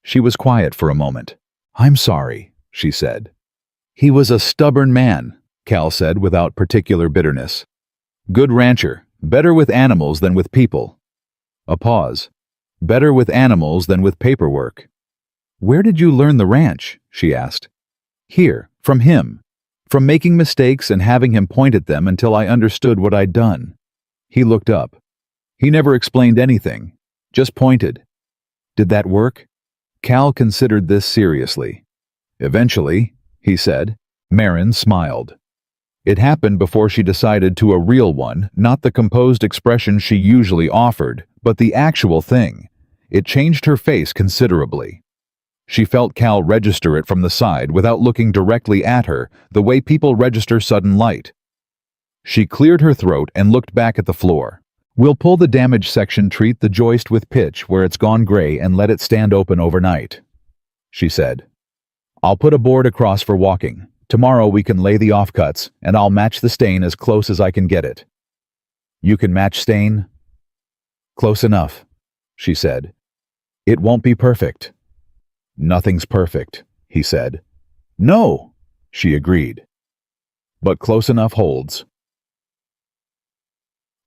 She was quiet for a moment. "I'm sorry," she said. "He was a stubborn man," Cal said without particular bitterness. "Good rancher, better with animals than with people." A pause. "Better with animals than with paperwork." "Where did you learn the ranch?" she asked. "Here, from him. From making mistakes and having him point at them until I understood what I'd done." He looked up. He never explained anything, just pointed. "Did that work?" Cal considered this seriously. "Eventually," he said. Marin smiled. It happened before she decided to a real one, not the composed expression she usually offered, but the actual thing. It changed her face considerably. She felt Cal register it from the side without looking directly at her, the way people register sudden light. She cleared her throat and looked back at the floor. "We'll pull the damaged section, treat the joist with pitch where it's gone gray, and let it stand open overnight," she said. "I'll put a board across for walking. Tomorrow we can lay the offcuts, and I'll match the stain as close as I can get it." "You can match stain?" "Close enough," she said. "It won't be perfect." "Nothing's perfect," he said. "No," she agreed. "But close enough holds."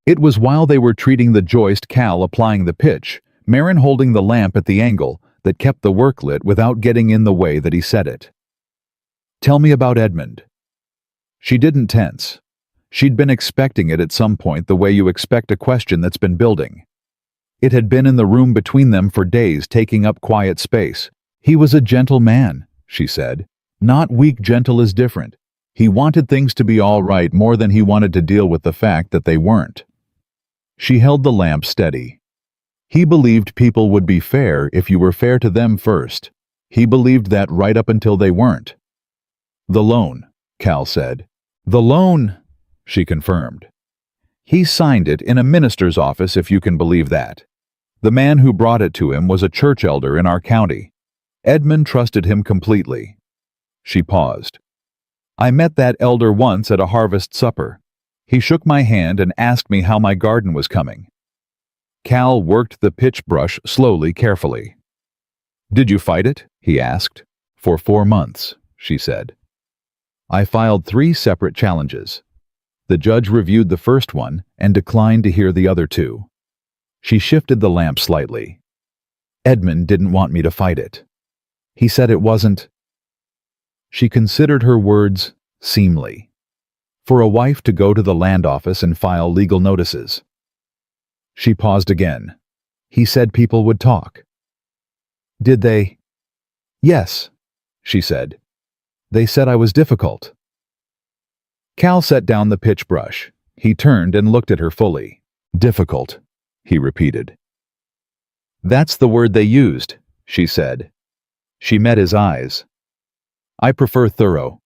It was while they were treating the joist, Cal applying the pitch, Marin holding the lamp at the angle that kept the work lit without getting in the way that he said it. "Tell me about Edmund." She didn't tense. She'd been expecting it at some point, the way you expect a question that's been building. It had been in the room between them for days, taking up quiet space. "He was a gentle man," she said. "Not weak. Gentle is different. He wanted things to be all right more than he wanted to deal with the fact that they weren't." She held the lamp steady. "He believed people would be fair if you were fair to them first. He believed that right up until they weren't." "The loan," Cal said. "The loan," she confirmed. "He signed it in a minister's office, if you can believe that. The man who brought it to him was a church elder in our county. Edmund trusted him completely." She paused. "I met that elder once at a harvest supper. He shook my hand and asked me how my garden was coming." Cal worked the pitch brush slowly, carefully. "Did you fight it?" he asked. "For 4 months," she said. "I filed 3 separate challenges. The judge reviewed the first one and declined to hear the other 2. She shifted the lamp slightly. "Edmund didn't want me to fight it. He said it wasn't—" She considered her words seemly. For a wife to go to the land office and file legal notices. She paused again. "He said people would talk." "Did they?" "Yes," she said. "They said I was difficult." Cal set down the pitch brush. He turned and looked at her fully. "Difficult," he repeated. "That's the word they used," she said. She met his eyes. "I prefer thorough."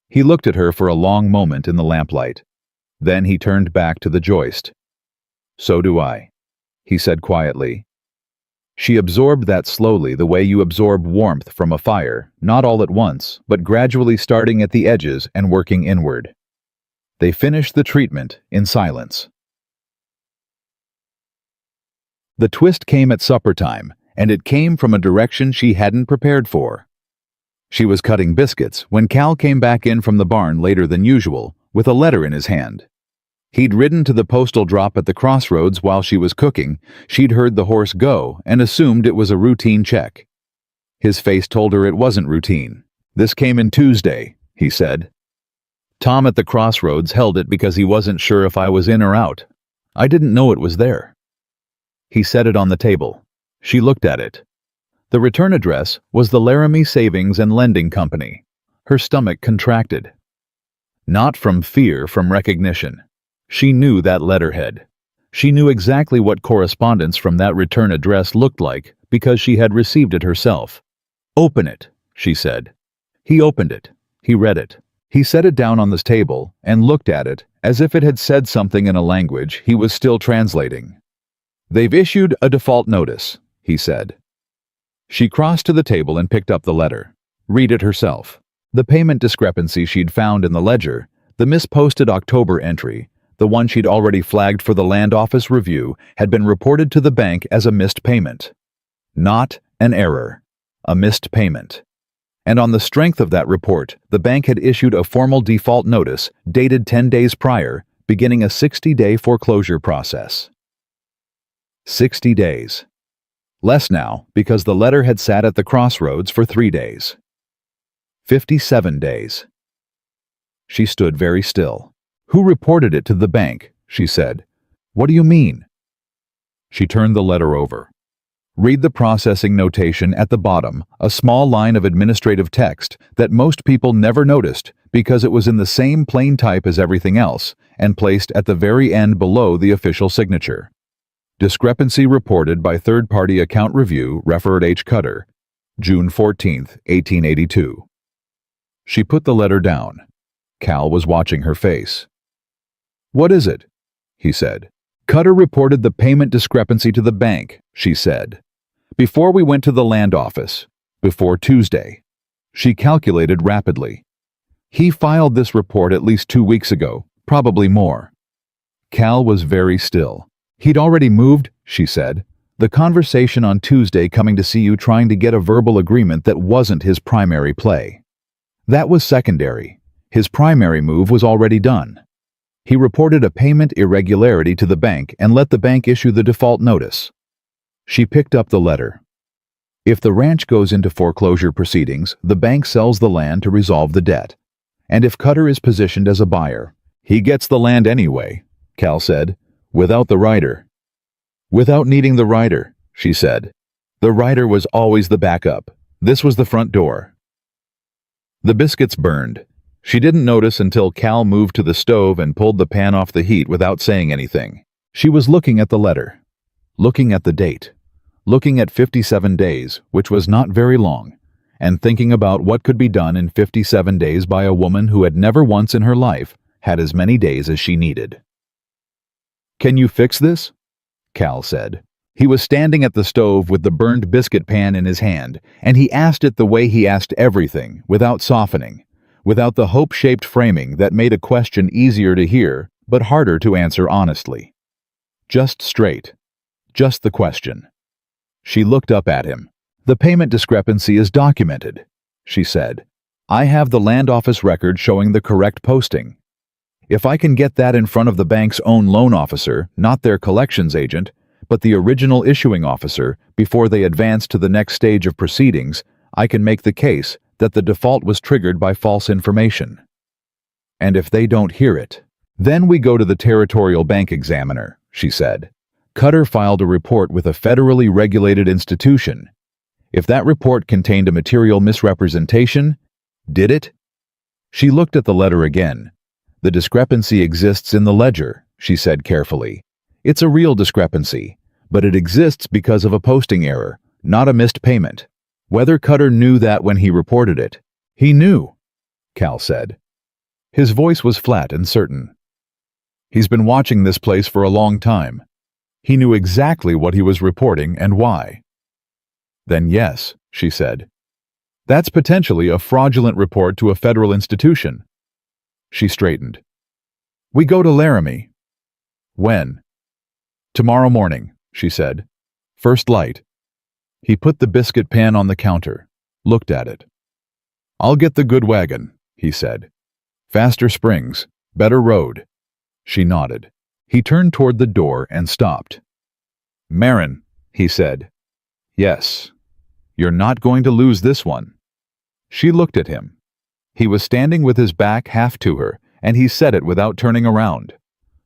He looked at her for a long moment in the lamplight. Then he turned back to the joist. "So do I," he said quietly. She absorbed that slowly, the way you absorb warmth from a fire, not all at once, but gradually, starting at the edges and working inward. They finished the treatment in silence. The twist came at supper time, and it came from a direction she hadn't prepared for. She was cutting biscuits when Cal came back in from the barn later than usual, with a letter in his hand. He'd ridden to the postal drop at the crossroads while she was cooking. She'd heard the horse go and assumed it was a routine check. His face told her it wasn't routine. "This came in Tuesday," he said. "Tom at the crossroads held it because he wasn't sure if I was in or out. I didn't know it was there." He set it on the table. She looked at it. The return address was the Laramie Savings and Lending Company. Her stomach contracted. Not from fear, from recognition. She knew that letterhead. She knew exactly what correspondence from that return address looked like because she had received it herself. "Open it," she said. He opened it. He read it. He set it down on the table and looked at it as if it had said something in a language he was still translating. "They've issued a default notice," he said. She crossed to the table and picked up the letter. Read it herself. The payment discrepancy she'd found in the ledger, the misposted October entry, the one she'd already flagged for the land office review, had been reported to the bank as a missed payment. Not an error. A missed payment. And on the strength of that report, the bank had issued a formal default notice dated 10 days prior, beginning a 60-day foreclosure process. 60 days. Less now, because the letter had sat at the crossroads for 3 days. 57 days. She stood very still. "Who reported it to the bank?" she said. "What do you mean?" She turned the letter over. Read the processing notation at the bottom, a small line of administrative text that most people never noticed because it was in the same plain type as everything else and placed at the very end below the official signature. Discrepancy reported by third-party account review, Referred H. Cutter, June 14, 1882. She put the letter down. Cal was watching her face. "What is it?" he said. "Cutter reported the payment discrepancy to the bank," she said. "Before we went to the land office. Before Tuesday." She calculated rapidly. "He filed this report at least 2 weeks ago, probably more." Cal was very still. "He'd already moved," she said. "The conversation on Tuesday coming to see you trying to get a verbal agreement that wasn't his primary play. That was secondary. His primary move was already done. He reported a payment irregularity to the bank and let the bank issue the default notice." She picked up the letter. "If the ranch goes into foreclosure proceedings, the bank sells the land to resolve the debt. And if Cutter is positioned as a buyer, he gets the land anyway," Cal said, "without the rider." "Without needing the rider," she said. "The rider was always the backup. This was the front door." The biscuits burned. She didn't notice until Cal moved to the stove and pulled the pan off the heat without saying anything. She was looking at the letter, looking at the date, looking at 57 days, which was not very long, and thinking about what could be done in 57 days by a woman who had never once in her life had as many days as she needed. "Can you fix this?" Cal said. He was standing at the stove with the burned biscuit pan in his hand, and he asked it the way he asked everything, without softening, without the hope-shaped framing that made a question easier to hear, but harder to answer honestly. Just straight. Just the question. She looked up at him. "The payment discrepancy is documented," she said. "I have the land office record showing the correct posting. If I can get that in front of the bank's own loan officer, not their collections agent, but the original issuing officer, before they advance to the next stage of proceedings, I can make the case that the default was triggered by false information. And if they don't hear it, then we go to the territorial bank examiner," she said. "Cutter filed a report with a federally regulated institution. If that report contained a material misrepresentation, did it?" She looked at the letter again. "The discrepancy exists in the ledger," she said carefully. "It's a real discrepancy, but it exists because of a posting error, not a missed payment. Whether Cutter knew that when he reported it." "He knew," Cal said. His voice was flat and certain. "He's been watching this place for a long time. He knew exactly what he was reporting and why." "Then yes," she said. "That's potentially a fraudulent report to a federal institution." She straightened. "We go to Laramie." "When?" "Tomorrow morning," she said. "First light." He put the biscuit pan on the counter, looked at it. "I'll get the good wagon," he said. "Faster springs, better road." She nodded. He turned toward the door and stopped. "Marin," he said. "Yes. You're not going to lose this one." She looked at him. He was standing with his back half to her, and he said it without turning around.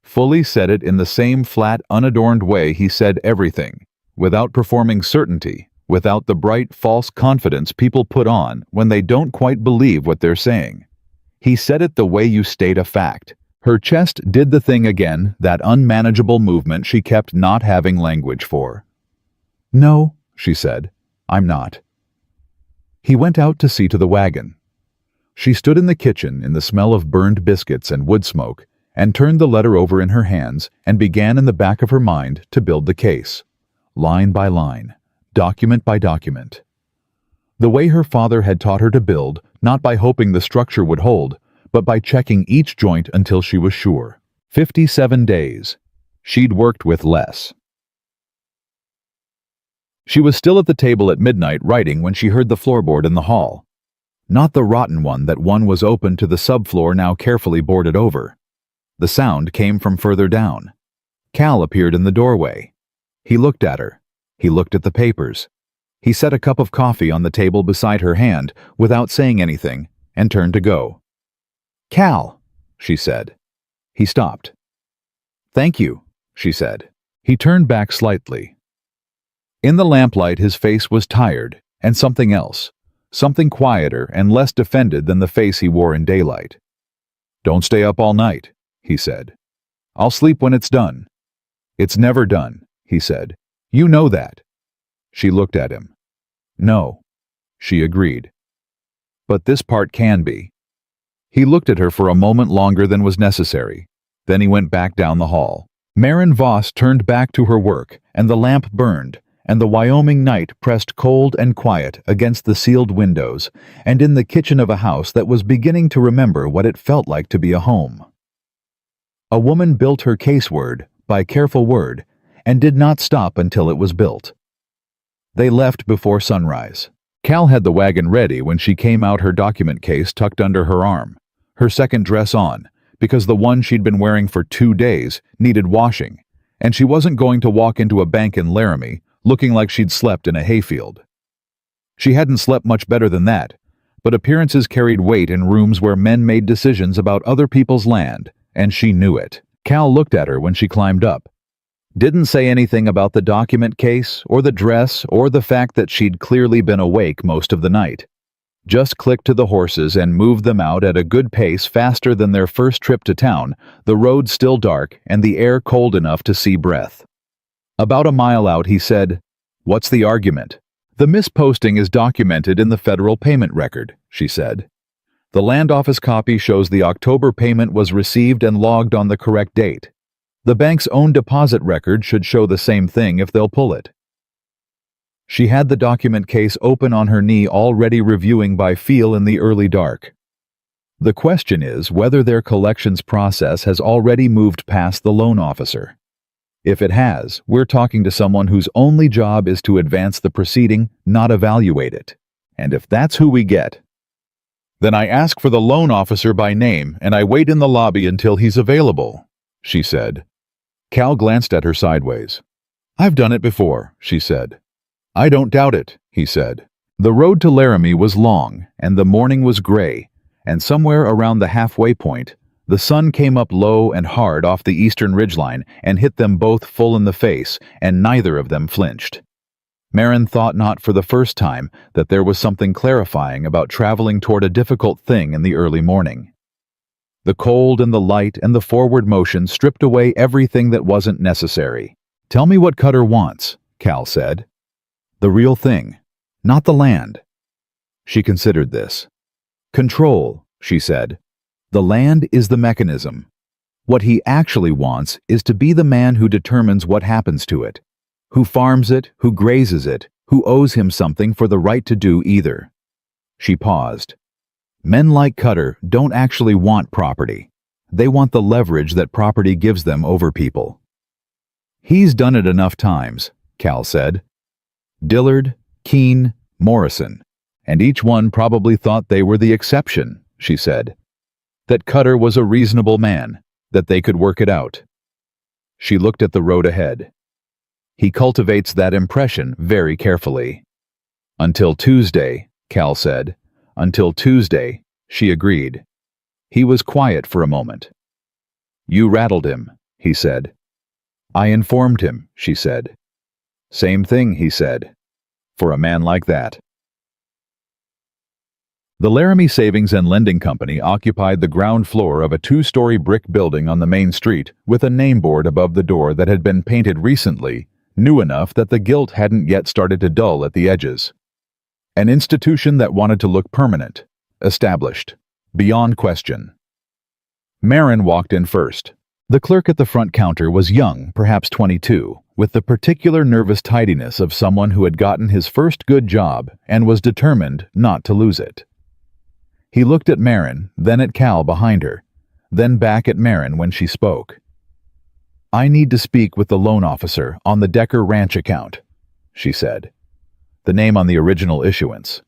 Fully said it in the same flat, unadorned way he said everything, without performing certainty, without the bright, false confidence people put on when they don't quite believe what they're saying. He said it the way you state a fact. Her chest did the thing again, that unmanageable movement she kept not having language for. "No," she said, "I'm not." He went out to see to the wagon. She stood in the kitchen in the smell of burned biscuits and wood smoke, and turned the letter over in her hands and began in the back of her mind to build the case, line by line, document by document. The way her father had taught her to build, not by hoping the structure would hold, but by checking each joint until she was sure. 57 days. She'd worked with less. She was still at the table at midnight writing when she heard the floorboard in the hall. Not the rotten one that one was open to the subfloor now carefully boarded over. The sound came from further down. Cal appeared in the doorway. He looked at her. He looked at the papers. He set a cup of coffee on the table beside her hand without saying anything and turned to go. "Cal," she said. He stopped. "Thank you," she said. He turned back slightly. In the lamplight his face was tired and something else, something quieter and less defended than the face he wore in daylight. "Don't stay up all night," he said. "I'll sleep when it's done." "It's never done," he said. "You know that." She looked at him. "No," she agreed. "But this part can be." He looked at her for a moment longer than was necessary. Then he went back down the hall. Maren Voss turned back to her work, and the lamp burned, and the Wyoming night pressed cold and quiet against the sealed windows, and in the kitchen of a house that was beginning to remember what it felt like to be a home. A woman built her case word by careful word, and did not stop until it was built. They left before sunrise. Cal had the wagon ready when she came out, her document case tucked under her arm, her second dress on, because the one she'd been wearing for 2 days needed washing, and she wasn't going to walk into a bank in Laramie looking like she'd slept in a hayfield. She hadn't slept much better than that, but appearances carried weight in rooms where men made decisions about other people's land, and she knew it. Cal looked at her when she climbed up. Didn't say anything about the document case, or the dress, or the fact that she'd clearly been awake most of the night. Just clicked to the horses and moved them out at a good pace, faster than their first trip to town, the road still dark and the air cold enough to see breath. About a mile out he said, "What's the argument?" "The misposting is documented in the federal payment record," she said. "The land office copy shows the October payment was received and logged on the correct date. The bank's own deposit record should show the same thing if they'll pull it." She had the document case open on her knee, already reviewing by feel in the early dark. The question is whether their collections process has already moved past the loan officer. If it has, we're talking to someone whose only job is to advance the proceeding, not evaluate it. And if that's who we get, then I ask for the loan officer by name and I wait in the lobby until he's available, she said. Cal glanced at her sideways. "I've done it before," she said. "I don't doubt it," he said. The road to Laramie was long, and the morning was gray, and somewhere around the halfway point, the sun came up low and hard off the eastern ridgeline and hit them both full in the face, and neither of them flinched. Maren thought not for the first time that there was something clarifying about traveling toward a difficult thing in the early morning. The cold and the light and the forward motion stripped away everything that wasn't necessary. "Tell me what Cutter wants," Cal said. "The real thing, not the land." She considered this. "Control," she said. "The land is the mechanism. What he actually wants is to be the man who determines what happens to it, who farms it, who grazes it, who owes him something for the right to do either." She paused. Men like Cutter don't actually want property. They want the leverage that property gives them over people. "He's done it enough times," Cal said. "Dillard, Keene, Morrison, and each one probably thought they were the exception," she said. "That Cutter was a reasonable man, that they could work it out." She looked at the road ahead. "He cultivates that impression very carefully." "Until Tuesday," Cal said. Until Tuesday, she agreed. He was quiet for a moment. You rattled him, he said. I informed him, she said. Same thing, he said. For a man like that. The Laramie Savings and Lending Company occupied the ground floor of a 2-story brick building on the main street with a name board above the door that had been painted recently, new enough that the gilt hadn't yet started to dull at the edges. An institution that wanted to look permanent, established, beyond question. Marin walked in first. The clerk at the front counter was young, perhaps 22, with the particular nervous tidiness of someone who had gotten his first good job and was determined not to lose it. He looked at Marin, then at Cal behind her, then back at Marin when she spoke. I need to speak with the loan officer on the Decker Ranch account, she said. The name on the original issuance.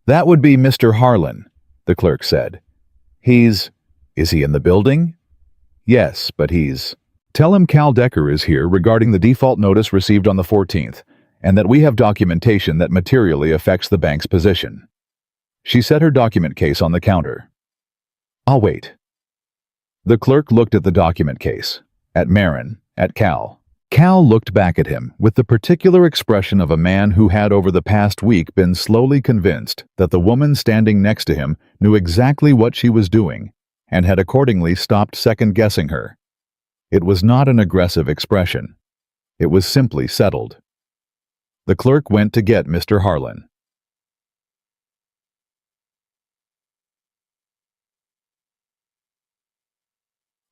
That would be Mr. Harlan, the clerk said. Is he in the building? Yes, but Tell him Cal Decker is here regarding the default notice received on the 14th, and that we have documentation that materially affects the bank's position. She set her document case on the counter. I'll wait. The clerk looked at the document case, at Marin, at Cal. Cal looked back at him with the particular expression of a man who had over the past week been slowly convinced that the woman standing next to him knew exactly what she was doing and had accordingly stopped second-guessing her. It was not an aggressive expression. It was simply settled. The clerk went to get Mr. Harlan.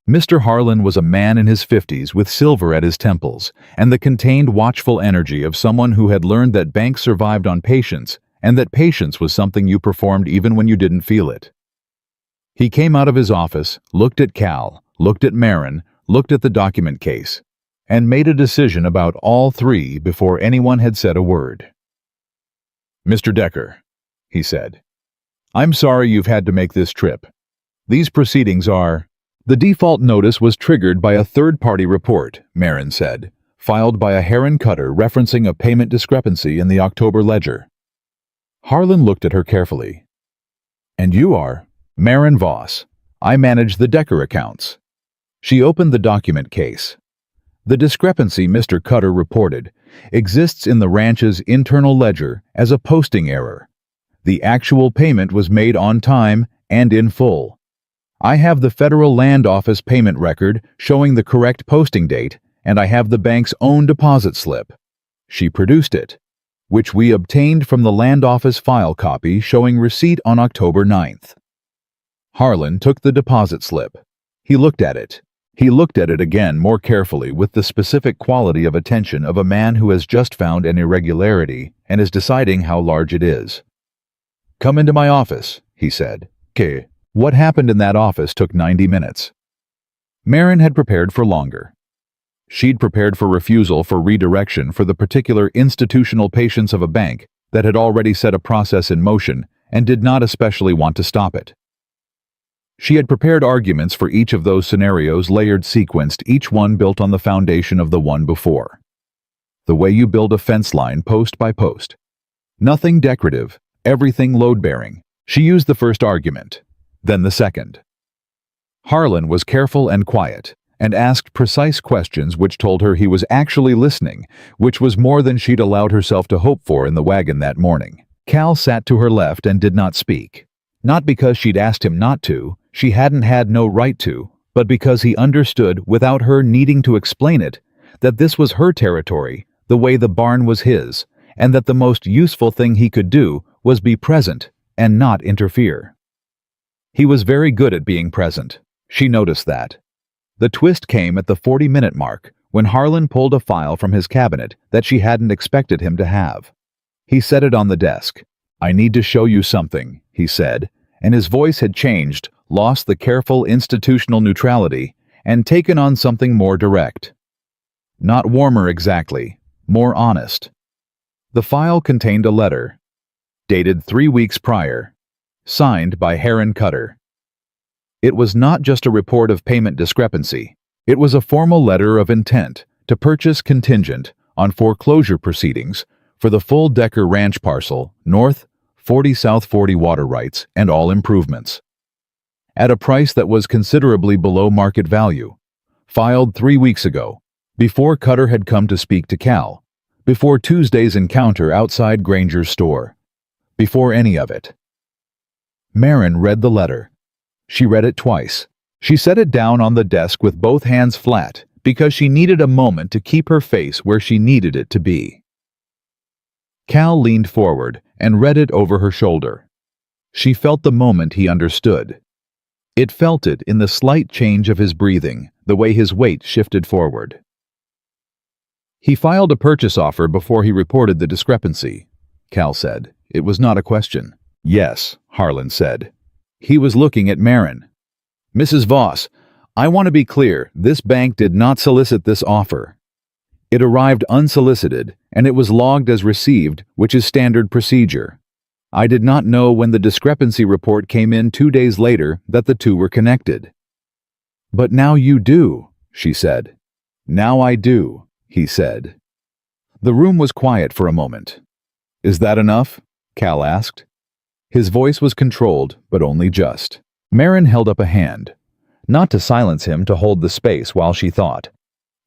Mr. Harlan was a man in his 50s with silver at his temples and the contained watchful energy of someone who had learned that banks survived on patience and that patience was something you performed even when you didn't feel it. He came out of his office, looked at Cal, looked at Marin, looked at the document case, and made a decision about all three before anyone had said a word. Mr. Decker, he said, I'm sorry you've had to make this trip. These proceedings are... The default notice was triggered by a third-party report, Marin said, filed by a Heron Cutter referencing a payment discrepancy in the October ledger. Harlan looked at her carefully. And you are? Marin Voss. I manage the Decker accounts. She opened the document case. The discrepancy Mr. Cutter reported exists in the ranch's internal ledger as a posting error. The actual payment was made on time and in full. I have the Federal Land Office payment record showing the correct posting date, and I have the bank's own deposit slip. She produced it, which we obtained from the Land Office file copy showing receipt on October 9th. Harlan took the deposit slip. He looked at it. He looked at it again more carefully with the specific quality of attention of a man who has just found an irregularity and is deciding how large it is. Come into my office, he said. "'Kay." What happened in that office took 90 minutes. Marin had prepared for longer. She'd prepared for refusal for redirection for the particular institutional patience of a bank that had already set a process in motion and did not especially want to stop it. She had prepared arguments for each of those scenarios layered sequenced, each one built on the foundation of the one before. The way you build a fence line post by post. Nothing decorative, everything load-bearing. She used the first argument. Then the second. Harlan was careful and quiet, and asked precise questions which told her he was actually listening, which was more than she'd allowed herself to hope for in the wagon that morning. Cal sat to her left and did not speak. Not because she'd asked him not to, she hadn't had no right to, but because he understood, without her needing to explain it, that this was her territory, the way the barn was his, and that the most useful thing he could do was be present and not interfere. He was very good at being present. She noticed that. The twist came at the 40-minute mark when Harlan pulled a file from his cabinet that she hadn't expected him to have. He set it on the desk. I need to show you something, he said, and his voice had changed, lost the careful institutional neutrality, and taken on something more direct. Not warmer exactly, more honest. The file contained a letter, dated 3 weeks prior, signed by Heron Cutter. It was not just a report of payment discrepancy. It was a formal letter of intent to purchase contingent on foreclosure proceedings for the full Decker Ranch parcel, north 40 South 40 water rights, and all improvements. At a price that was considerably below market value. Filed 3 weeks ago, before Cutter had come to speak to Cal, before Tuesday's encounter outside Granger's store, before any of it. Marin read the letter. She read it twice. She set it down on the desk with both hands flat because she needed a moment to keep her face where she needed it to be. Cal leaned forward and read it over her shoulder. She felt the moment he understood. It felt it in the slight change of his breathing, the way his weight shifted forward. He filed a purchase offer before he reported the discrepancy, Cal said. It was not a question. Yes, Harlan said. He was looking at Marin. Mrs. Voss, I want to be clear, this bank did not solicit this offer. It arrived unsolicited, and it was logged as received, which is standard procedure. I did not know when the discrepancy report came in 2 days later that the two were connected. But now you do, she said. Now I do, he said. The room was quiet for a moment. Is that enough? Cal asked. His voice was controlled, but only just. Marin held up a hand, not to silence him, to hold the space while she thought.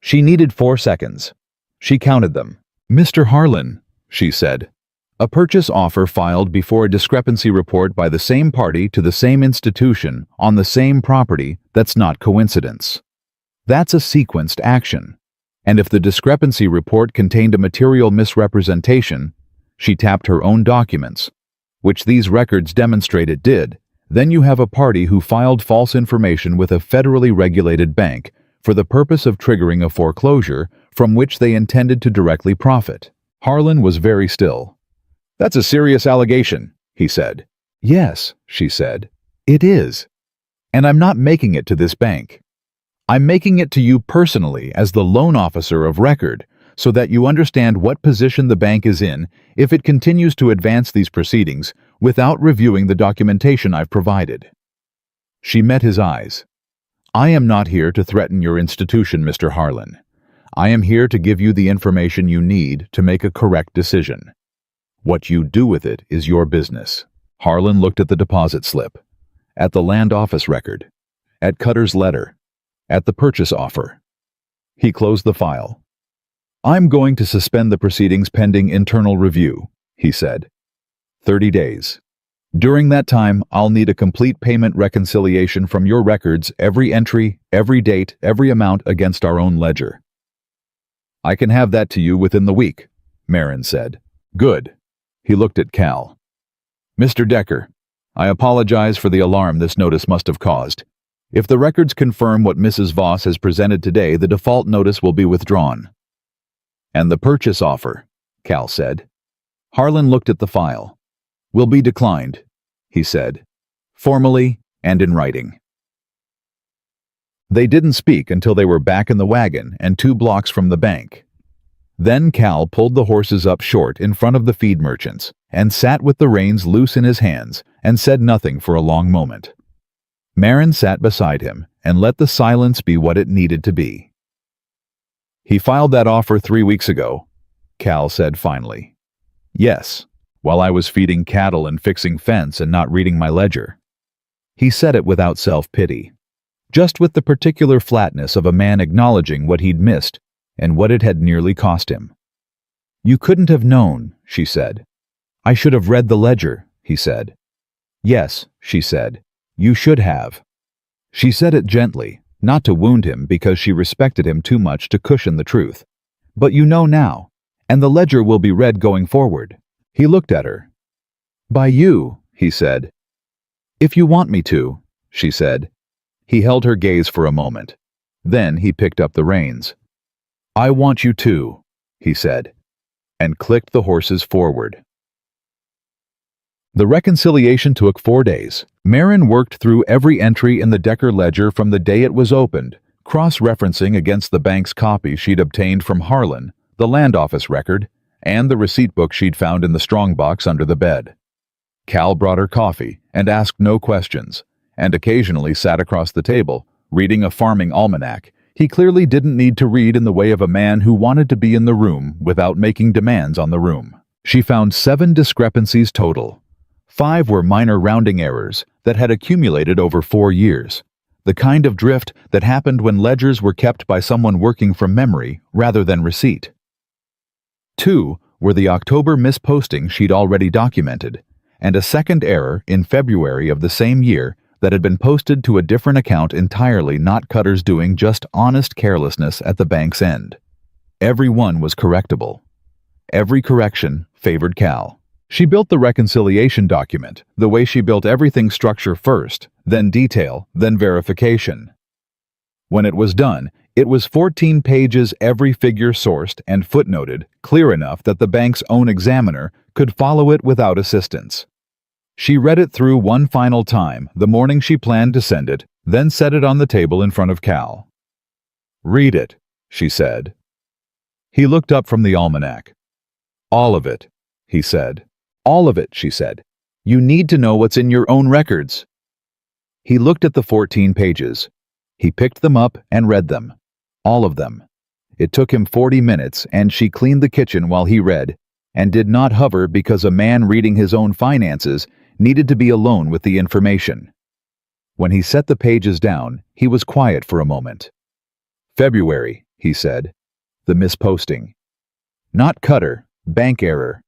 She needed 4 seconds. She counted them. Mr. Harlan, she said. A purchase offer filed before a discrepancy report by the same party to the same institution on the same property, that's not coincidence. That's a sequenced action. And if the discrepancy report contained a material misrepresentation, she tapped her own documents, which these records demonstrate it did, then you have a party who filed false information with a federally regulated bank for the purpose of triggering a foreclosure from which they intended to directly profit. Harlan was very still. That's a serious allegation, he said. Yes, she said. It is. And I'm not making it to this bank. I'm making it to you personally as the loan officer of record, so that you understand what position the bank is in if it continues to advance these proceedings without reviewing the documentation I've provided. She met his eyes. I am not here to threaten your institution, Mr. Harlan. I am here to give you the information you need to make a correct decision. What you do with it is your business. Harlan looked at the deposit slip, at the land office record, at Cutter's letter, at the purchase offer. He closed the file. I'm going to suspend the proceedings pending internal review, he said. 30 days. During that time, I'll need a complete payment reconciliation from your records, every entry, every date, every amount against our own ledger. I can have that to you within the week, Marin said. Good. He looked at Cal. Mr. Decker, I apologize for the alarm this notice must have caused. If the records confirm what Mrs. Voss has presented today, the default notice will be withdrawn. And the purchase offer, Cal said. Harlan looked at the file. Will be declined, he said, formally and in writing. They didn't speak until they were back in the wagon and 2 blocks from the bank. Then Cal pulled the horses up short in front of the feed merchants and sat with the reins loose in his hands and said nothing for a long moment. Marin sat beside him and let the silence be what it needed to be. He filed that offer 3 weeks ago, Cal said finally. Yes, while I was feeding cattle and fixing fence and not reading my ledger. He said it without self-pity, just with the particular flatness of a man acknowledging what he'd missed and what it had nearly cost him. You couldn't have known, she said. I should have read the ledger, he said. Yes, she said. You should have. She said it gently, not to wound him because she respected him too much to cushion the truth. But you know now, and the ledger will be read going forward. He looked at her. By you, he said. If you want me to, she said. He held her gaze for a moment. Then he picked up the reins. I want you to, he said, and clicked the horses forward. The reconciliation took 4 days. Marin worked through every entry in the Decker ledger from the day it was opened, cross-referencing against the bank's copy she'd obtained from Harlan, the land office record, and the receipt book she'd found in the strongbox under the bed. Cal brought her coffee and asked no questions, and occasionally sat across the table, reading a farming almanac he clearly didn't need to read in the way of a man who wanted to be in the room without making demands on the room. She found 7 discrepancies total, 5 were minor rounding errors that had accumulated over 4 years, the kind of drift that happened when ledgers were kept by someone working from memory rather than receipt. 2 were the October misposting she'd already documented, and a second error in February of the same year that had been posted to a different account entirely, not Cutter's doing, just honest carelessness at the bank's end. Every one was correctable. Every correction favored Cal. She built the reconciliation document the way she built everything: structure first, then detail, then verification. When it was done, it was 14 pages, every figure sourced and footnoted, clear enough that the bank's own examiner could follow it without assistance. She read it through one final time the morning she planned to send it, then set it on the table in front of Cal. "Read it," she said. He looked up from the almanac. "All of it," he said. "All of it," she said. "You need to know what's in your own records." He looked at the 14 pages. He picked them up and read them. All of them. It took him 40 minutes, and she cleaned the kitchen while he read, and did not hover because a man reading his own finances needed to be alone with the information. When he set the pages down, he was quiet for a moment. "February," he said. "The misposting. Not Cutter, bank error.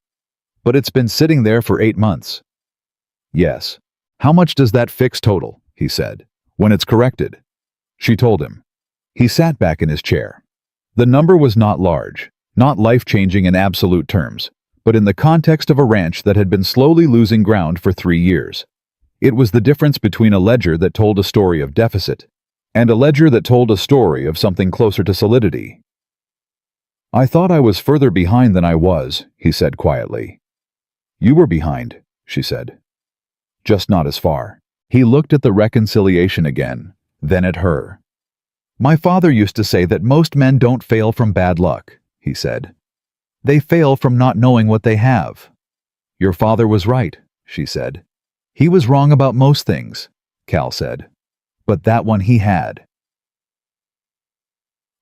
But it's been sitting there for 8 months. "Yes. How much does that fix total?" he said. "When it's corrected?" She told him. He sat back in his chair. The number was not large, not life-changing in absolute terms, but in the context of a ranch that had been slowly losing ground for 3 years. It was the difference between a ledger that told a story of deficit and a ledger that told a story of something closer to solidity. "I thought I was further behind than I was," he said quietly. "You were behind," she said. "Just not as far." He looked at the reconciliation again, then at her. "My father used to say that most men don't fail from bad luck," he said. "They fail from not knowing what they have." "Your father was right," she said. "He was wrong about most things," Cal said. "But that one he had."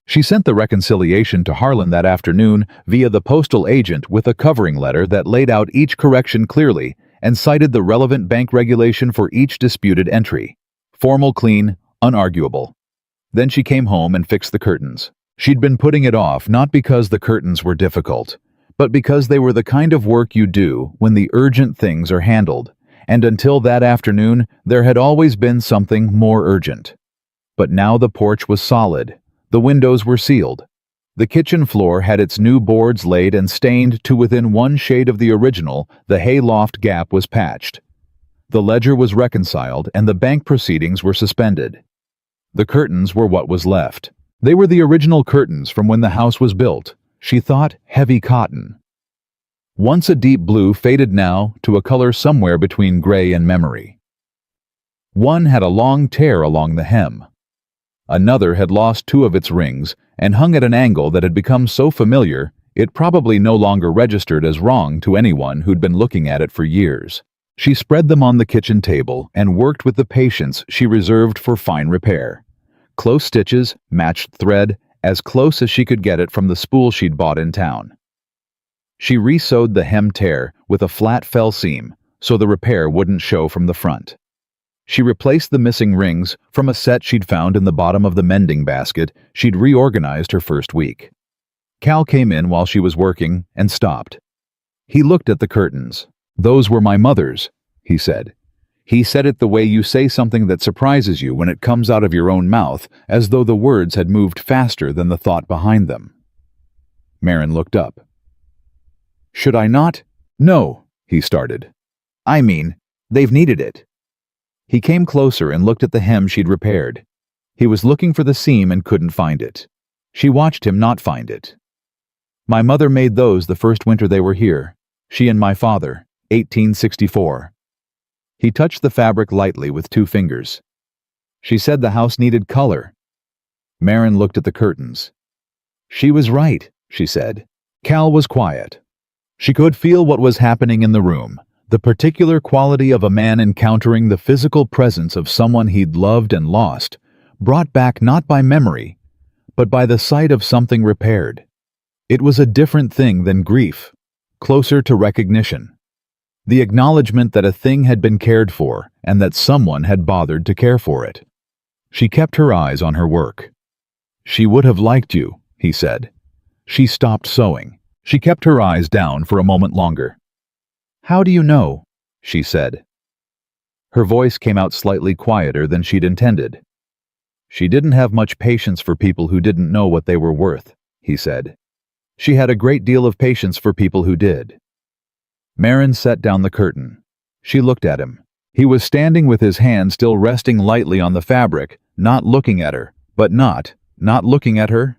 She sent the reconciliation to Harlan that afternoon via the postal agent with a covering letter that laid out each correction clearly and cited the relevant bank regulation for each disputed entry. Formal, clean, unarguable. Then she came home and fixed the curtains. She'd been putting it off not because the curtains were difficult, but because they were the kind of work you do when the urgent things are handled, and until that afternoon there had always been something more urgent. But now the porch was solid. The windows were sealed. The kitchen floor had its new boards laid and stained to within one shade of the original. The hayloft gap was patched. The ledger was reconciled and the bank proceedings were suspended. The curtains were what was left. They were the original curtains from when the house was built. She thought heavy cotton. Once a deep blue, faded now to a color somewhere between gray and memory. One had a long tear along the hem. Another had lost 2 of its rings and hung at an angle that had become so familiar it probably no longer registered as wrong to anyone who'd been looking at it for years. She spread them on the kitchen table and worked with the patience she reserved for fine repair. Close stitches, matched thread, as close as she could get it from the spool she'd bought in town. She re-sewed the hem tear with a flat fell seam so the repair wouldn't show from the front. She replaced the missing rings from a set she'd found in the bottom of the mending basket she'd reorganized her first week. Cal came in while she was working and stopped. He looked at the curtains. "Those were my mother's," he said. He said it the way you say something that surprises you when it comes out of your own mouth, as though the words had moved faster than the thought behind them. Marin looked up. "Should I not?" "No," he started. "I mean, they've needed it." He came closer and looked at the hem she'd repaired. He was looking for the seam and couldn't find it. She watched him not find it. "My mother made those the first winter they were here. She and my father, 1864. He touched the fabric lightly with 2 fingers. "She said the house needed color." Marin looked at the curtains. "She was right," she said. Cal was quiet. She could feel what was happening in the room, the particular quality of a man encountering the physical presence of someone he'd loved and lost, brought back not by memory, but by the sight of something repaired. It was a different thing than grief, closer to recognition. The acknowledgement that a thing had been cared for and that someone had bothered to care for it. She kept her eyes on her work. "She would have liked you," he said. She stopped sewing. She kept her eyes down for a moment longer. "How do you know?" she said. Her voice came out slightly quieter than she'd intended. "She didn't have much patience for people who didn't know what they were worth," he said. "She had a great deal of patience for people who did." Marin set down the curtain. She looked at him. He was standing with his hand still resting lightly on the fabric, not looking at her, but not looking at her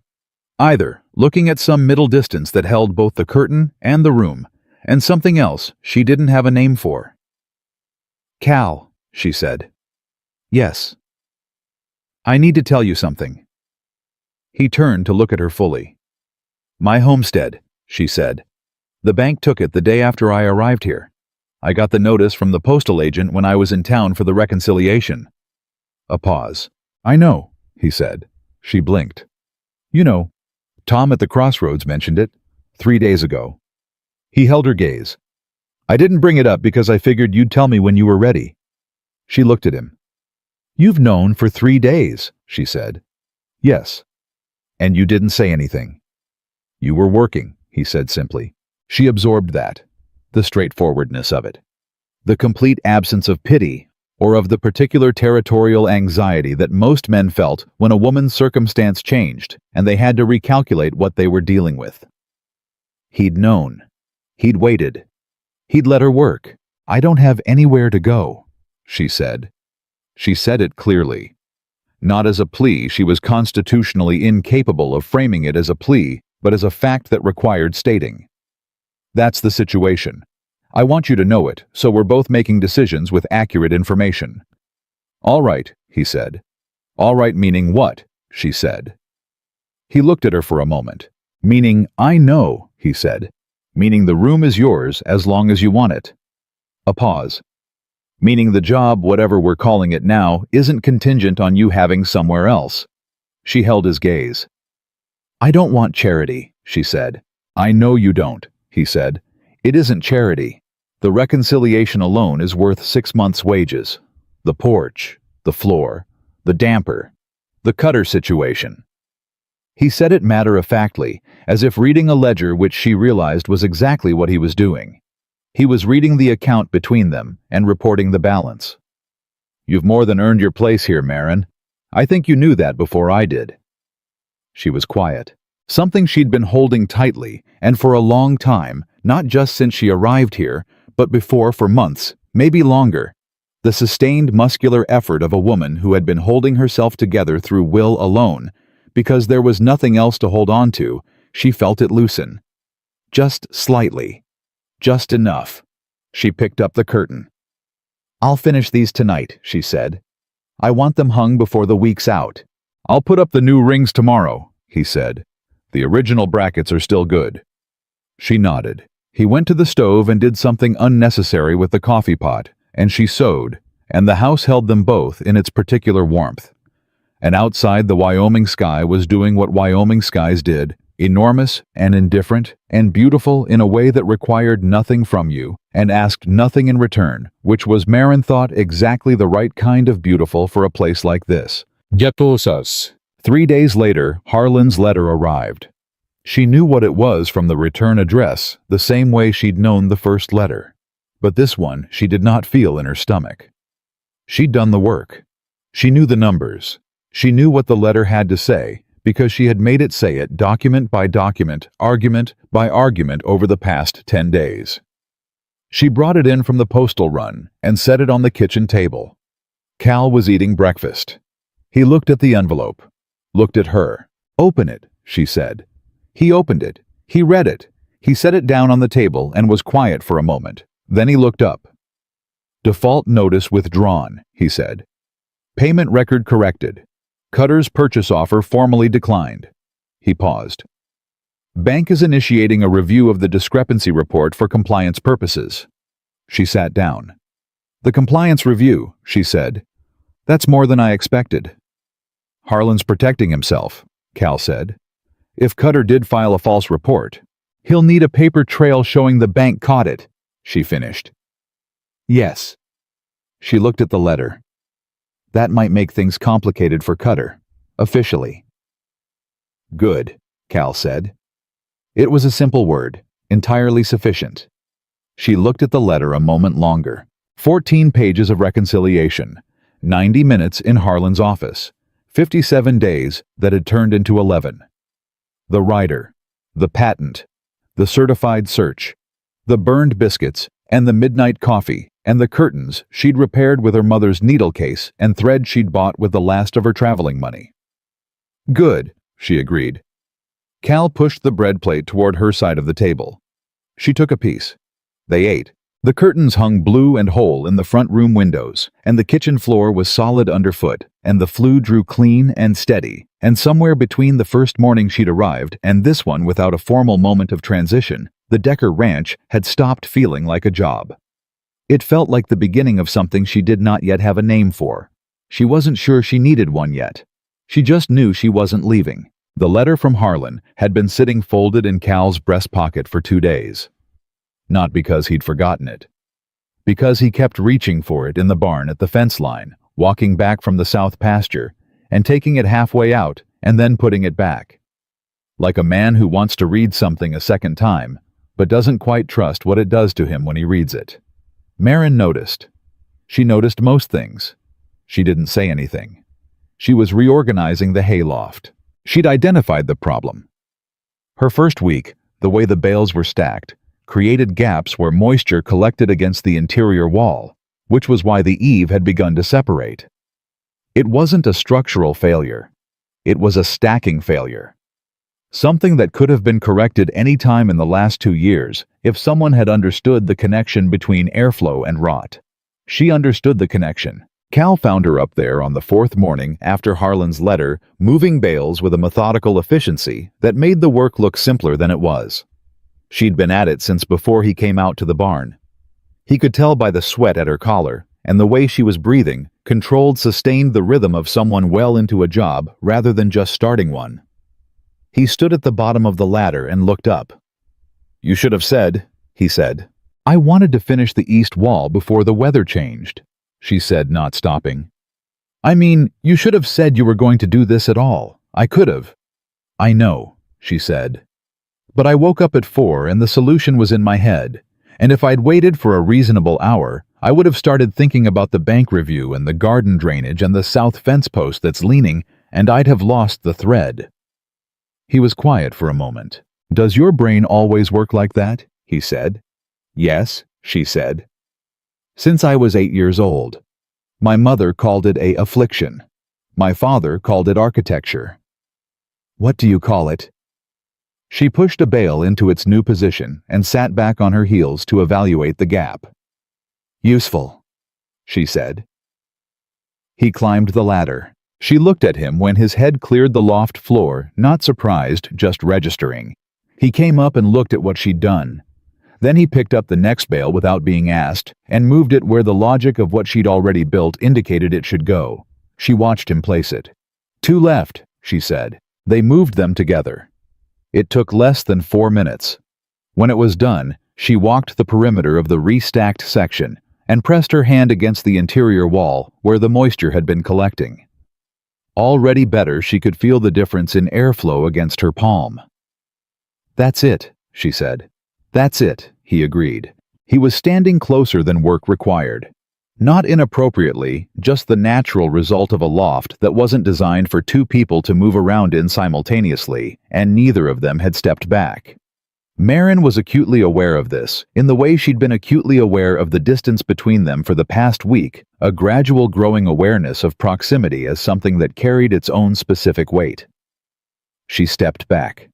either, looking at some middle distance that held both the curtain and the room, and something else she didn't have a name for. "Cal," she said. "Yes." "I need to tell you something." He turned to look at her fully. "My homestead," she said. "The bank took it the day after I arrived here. I got the notice from the postal agent when I was in town for the reconciliation." A pause. "I know," he said. She blinked. "You know, Tom at the crossroads mentioned it 3 days ago." He held her gaze. "I didn't bring it up because I figured you'd tell me when you were ready." She looked at him. "You've known for 3 days," she said. "Yes." "And you didn't say anything." "You were working," he said simply. She absorbed that, the straightforwardness of it, the complete absence of pity or of the particular territorial anxiety that most men felt when a woman's circumstance changed and they had to recalculate what they were dealing with. He'd known. He'd waited. He'd let her work. "I don't have anywhere to go," she said. She said it clearly. Not as a plea, she was constitutionally incapable of framing it as a plea, but as a fact that required stating. "That's the situation. I want you to know it, so we're both making decisions with accurate information." "All right," he said. "All right meaning what?" she said. He looked at her for a moment. "Meaning, I know," he said. "Meaning the room is yours as long as you want it." A pause. "Meaning the job, whatever we're calling it now, isn't contingent on you having somewhere else." She held his gaze. "I don't want charity," she said. "I know you don't," he said. "It isn't charity. The reconciliation alone is worth 6 months' wages. The porch, the floor, the damper, the cutter situation." He said it matter-of-factly, as if reading a ledger which she realized was exactly what he was doing. He was reading the account between them and reporting the balance. "You've more than earned your place here, Marin. I think you knew that before I did." She was quiet. Something she'd been holding tightly, and for a long time, not just since she arrived here, but before for months, maybe longer. The sustained muscular effort of a woman who had been holding herself together through will alone. Because there was nothing else to hold on to, she felt it loosen. Just slightly. Just enough. She picked up the curtain. "I'll finish these tonight," she said. "I want them hung before the week's out." "I'll put up the new rings tomorrow," he said. "The original brackets are still good." She nodded. He went to the stove and did something unnecessary with the coffee pot, and she sewed, and the house held them both in its particular warmth. And outside the Wyoming sky was doing what Wyoming skies did, enormous and indifferent and beautiful in a way that required nothing from you and asked nothing in return, which was, Marin thought, exactly the right kind of beautiful for a place like this. Jatosas. 3 days later, Harlan's letter arrived. She knew what it was from the return address, the same way she'd known the first letter. But this one she did not feel in her stomach. She'd done the work. She knew the numbers. She knew what the letter had to say, because she had made it say it document by document, argument by argument over the past 10 days. She brought it in from the postal run and set it on the kitchen table. Cal was eating breakfast. He looked at the envelope, looked at her. "Open it," she said. He opened it. He read it. He set it down on the table and was quiet for a moment. Then he looked up. "Default notice withdrawn," he said. "Payment record corrected. Cutter's purchase offer formally declined." He paused. "Bank is initiating a review of the discrepancy report for compliance purposes." She sat down. "The compliance review," she said. "That's more than I expected." "Harlan's protecting himself," Cal said. "If Cutter did file a false report, he'll need a paper trail showing the bank caught it," she finished. Yes. She looked at the letter. That might make things complicated for Cutter. Officially. Good, Cal said. It was a simple word, entirely sufficient. She looked at the letter a moment longer. 14 pages of reconciliation, 90 minutes in Harlan's office, 57 days that had turned into 11. The rider, the patent, the certified search, the burned biscuits, and the midnight coffee, and the curtains she'd repaired with her mother's needle case and thread she'd bought with the last of her traveling money. Good, she agreed. Cal pushed the bread plate toward her side of the table. She took a piece. They ate. The curtains hung blue and whole in the front room windows, and the kitchen floor was solid underfoot, and the flue drew clean and steady, and somewhere between the first morning she'd arrived and this one without a formal moment of transition, the Decker Ranch had stopped feeling like a job. It felt like the beginning of something she did not yet have a name for. She wasn't sure she needed one yet. She just knew she wasn't leaving. The letter from Harlan had been sitting folded in Cal's breast pocket for 2 days. Not because he'd forgotten it. Because he kept reaching for it in the barn at the fence line, walking back from the south pasture, and taking it halfway out and then putting it back. Like a man who wants to read something a second time, but doesn't quite trust what it does to him when he reads it. Marin noticed. She noticed most things. She didn't say anything. She was reorganizing the hayloft. She'd identified the problem. Her first week, the way the bales were stacked, created gaps where moisture collected against the interior wall, which was why the eave had begun to separate. It wasn't a structural failure. It was a stacking failure. Something that could have been corrected any time in the last 2 years if someone had understood the connection between airflow and rot. She understood the connection. Cal found her up there on the 4th morning after Harlan's letter, moving bales with a methodical efficiency that made the work look simpler than it was. She'd been at it since before he came out to the barn. He could tell by the sweat at her collar, and the way she was breathing, controlled, sustained the rhythm of someone well into a job rather than just starting one. He stood at the bottom of the ladder and looked up. "You should have said," he said. "I wanted to finish the east wall before the weather changed," she said, not stopping. "I mean, you should have said you were going to do this at all. I could have." "I know," she said. "But I woke up at 4 and the solution was in my head, and if I'd waited for a reasonable hour, I would have started thinking about the bank review and the garden drainage and the south fence post that's leaning, and I'd have lost the thread." He was quiet for a moment. "Does your brain always work like that?" he said. "Yes," she said. "Since I was 8 years old. My mother called it a affliction. My father called it architecture." "What do you call it?" She pushed a bale into its new position and sat back on her heels to evaluate the gap. "Useful," she said. He climbed the ladder. She looked at him when his head cleared the loft floor, not surprised, just registering. He came up and looked at what she'd done. Then he picked up the next bale without being asked and moved it where the logic of what she'd already built indicated it should go. She watched him place it. "2 left," she said. They moved them together. It took less than 4 minutes. When it was done, she walked the perimeter of the restacked section and pressed her hand against the interior wall where the moisture had been collecting. Already better, she could feel the difference in airflow against her palm. "That's it," she said. "That's it," he agreed. He was standing closer than work required. Not inappropriately, just the natural result of a loft that wasn't designed for 2 people to move around in simultaneously, and neither of them had stepped back. Marin was acutely aware of this, in the way she'd been acutely aware of the distance between them for the past week, a gradual growing awareness of proximity as something that carried its own specific weight. She stepped back.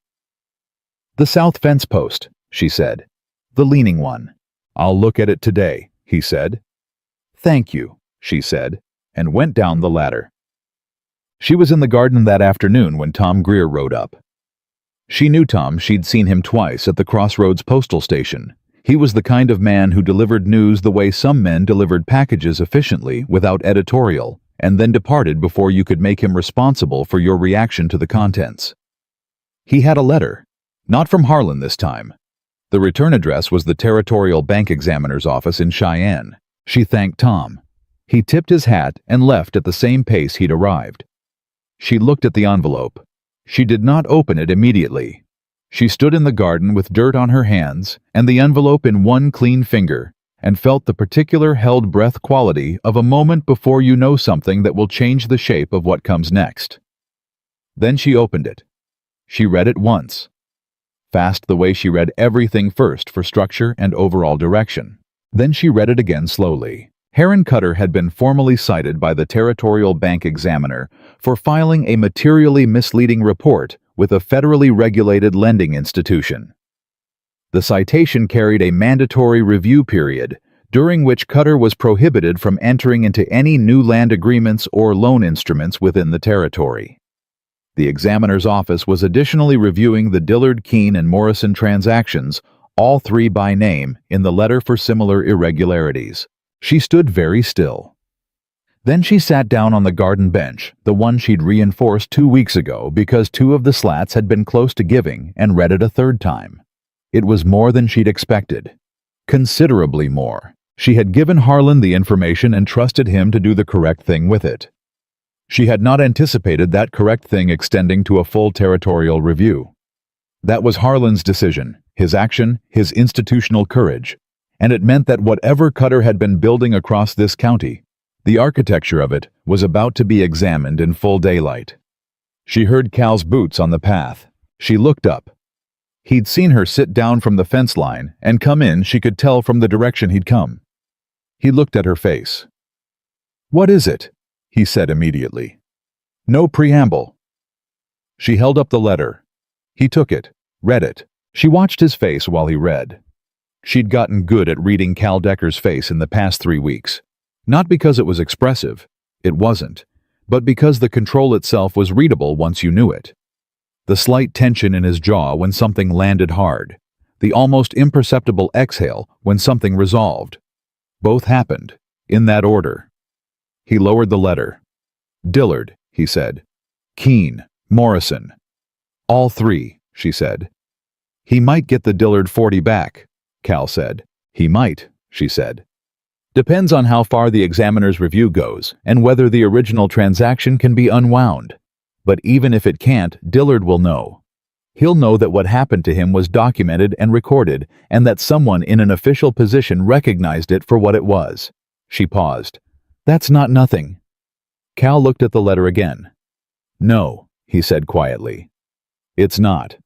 "The south fence post," she said. "The leaning one." "I'll look at it today," he said. "Thank you," she said, and went down the ladder. She was in the garden that afternoon when Tom Greer rode up. She knew Tom. She'd seen him twice at the Crossroads postal station. He was the kind of man who delivered news the way some men delivered packages efficiently, without editorial, and then departed before you could make him responsible for your reaction to the contents. He had a letter. Not from Harlan this time. The return address was the Territorial Bank Examiner's office in Cheyenne. She thanked Tom. He tipped his hat and left at the same pace he'd arrived. She looked at the envelope. She did not open it immediately. She stood in the garden with dirt on her hands and the envelope in one clean finger, and felt the particular held breath quality of a moment before you know something that will change the shape of what comes next. Then she opened it. She read it once. Fast, the way she read everything first for structure and overall direction. Then she read it again slowly. Heron Cutter had been formally cited by the Territorial Bank Examiner for filing a materially misleading report with a federally regulated lending institution. The citation carried a mandatory review period, during which Cutter was prohibited from entering into any new land agreements or loan instruments within the territory. The examiner's office was additionally reviewing the Dillard, Keene, and Morrison transactions, all three by name, in the letter for similar irregularities. She stood very still. Then she sat down on the garden bench, the one she'd reinforced 2 weeks ago because 2 of the slats had been close to giving, and read it a third time. It was more than she'd expected. Considerably more. She had given Harlan the information and trusted him to do the correct thing with it. She had not anticipated that correct thing extending to a full territorial review. That was Harlan's decision, his action, his institutional courage, and it meant that whatever Cutter had been building across this county, the architecture of it, was about to be examined in full daylight. She heard Cal's boots on the path. She looked up. He'd seen her sit down from the fence line and come in, she could tell from the direction he'd come. He looked at her face. "What is it?" he said immediately. No preamble. She held up the letter. He took it, read it. She watched his face while he read. She'd gotten good at reading Cal Decker's face in the past 3 weeks. Not because it was expressive, it wasn't, but because the control itself was readable once you knew it. The slight tension in his jaw when something landed hard, the almost imperceptible exhale when something resolved. Both happened, in that order. He lowered the letter. "Dillard," he said. "Keene, Morrison." "All 3, she said. "He might get the Dillard 40 back," Cal said. "He might," she said. "Depends on how far the examiner's review goes and whether the original transaction can be unwound. But even if it can't, Dillard will know. He'll know that what happened to him was documented and recorded, and that someone in an official position recognized it for what it was." She paused. "That's not nothing." Cal looked at the letter again. "No," he said quietly. "It's not."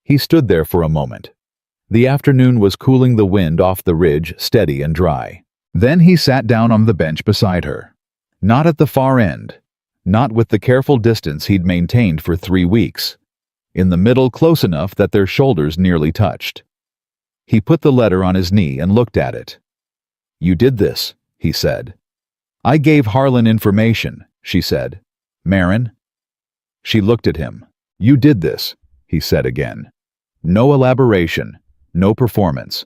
He stood there for a moment. The afternoon was cooling the wind off the ridge, steady and dry. Then he sat down on the bench beside her. Not at the far end. Not with the careful distance he'd maintained for 3 weeks. In the middle, close enough that their shoulders nearly touched. He put the letter on his knee and looked at it. "You did this," he said. "I gave Harlan information," she said. "Marin?" She looked at him. "You did this," he said again. No elaboration, no performance.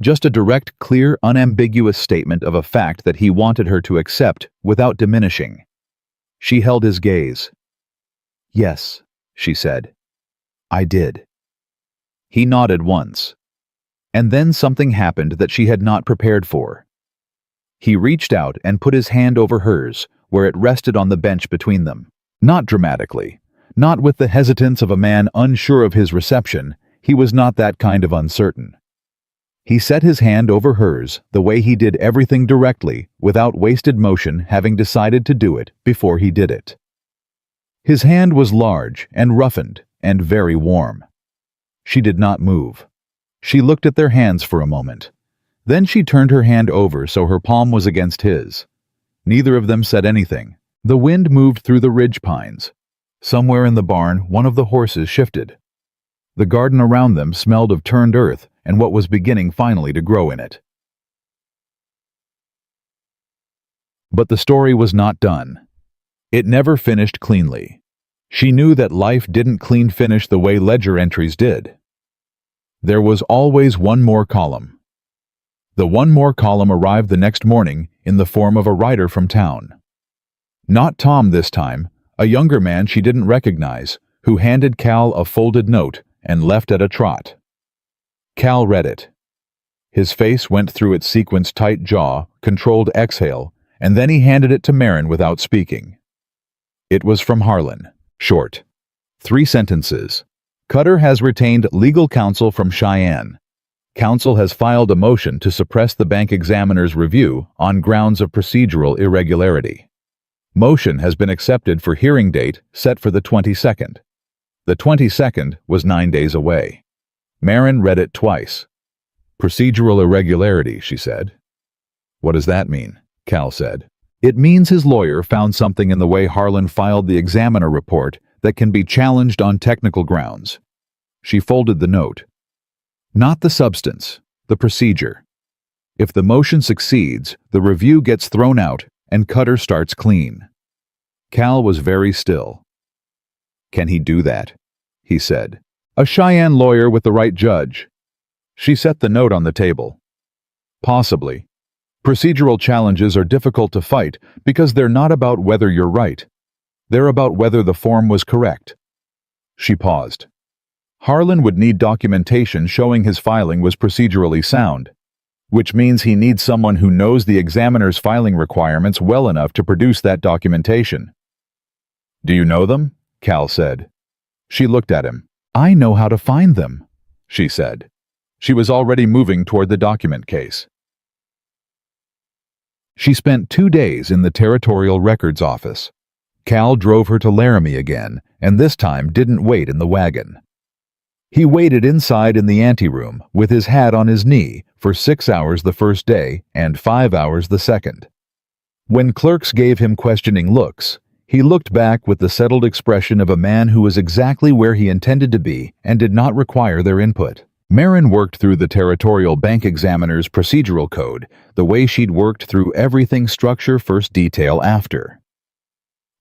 Just a direct, clear, unambiguous statement of a fact that he wanted her to accept without diminishing. She held his gaze. "Yes," she said. "I did." He nodded once. And then something happened that she had not prepared for. He reached out and put his hand over hers, where it rested on the bench between them. Not dramatically, not with the hesitance of a man unsure of his reception. He was not that kind of uncertain. He set his hand over hers the way he did everything directly, without wasted motion, having decided to do it before he did it. His hand was large and roughened and very warm. She did not move. She looked at their hands for a moment. Then she turned her hand over so her palm was against his. Neither of them said anything. The wind moved through the ridge pines. Somewhere in the barn, one of the horses shifted. The garden around them smelled of turned earth and what was beginning finally to grow in it. But the story was not done. It never finished cleanly. She knew that life didn't clean finish the way ledger entries did. There was always one more column. The one more column arrived the next morning in the form of a writer from town. Not Tom this time, a younger man she didn't recognize, who handed Cal a folded note and left at a trot. Cal read it. His face went through its sequenced tight jaw, controlled exhale, and then he handed it to Marin without speaking. It was from Harlan. Short. 3 sentences. Cutter has retained legal counsel from Cheyenne. Counsel has filed a motion to suppress the bank examiner's review on grounds of procedural irregularity. Motion has been accepted for hearing date set for the 22nd. The 22nd was 9 days away. Marin read it twice. Procedural irregularity, she said. What does that mean? Cal said. It means his lawyer found something in the way Harlan filed the examiner report that can be challenged on technical grounds. She folded the note. Not the substance, the procedure. If the motion succeeds, the review gets thrown out and Cutter starts clean. Cal was very still. Can he do that? He said. A Cheyenne lawyer with the right judge. She set the note on the table. Possibly. Procedural challenges are difficult to fight because they're not about whether you're right. They're about whether the form was correct. She paused. Harlan would need documentation showing his filing was procedurally sound, which means he needs someone who knows the examiner's filing requirements well enough to produce that documentation. Do you know them? Cal said. She looked at him. I know how to find them, she said. She was already moving toward the document case. She spent 2 days in the Territorial Records office. Cal drove her to Laramie again, and this time didn't wait in the wagon. He waited inside in the anteroom with his hat on his knee for 6 hours the first day and 5 hours the second. When clerks gave him questioning looks, he looked back with the settled expression of a man who was exactly where he intended to be and did not require their input. Marin worked through the Territorial Bank Examiner's procedural code the way she'd worked through everything structure first detail after.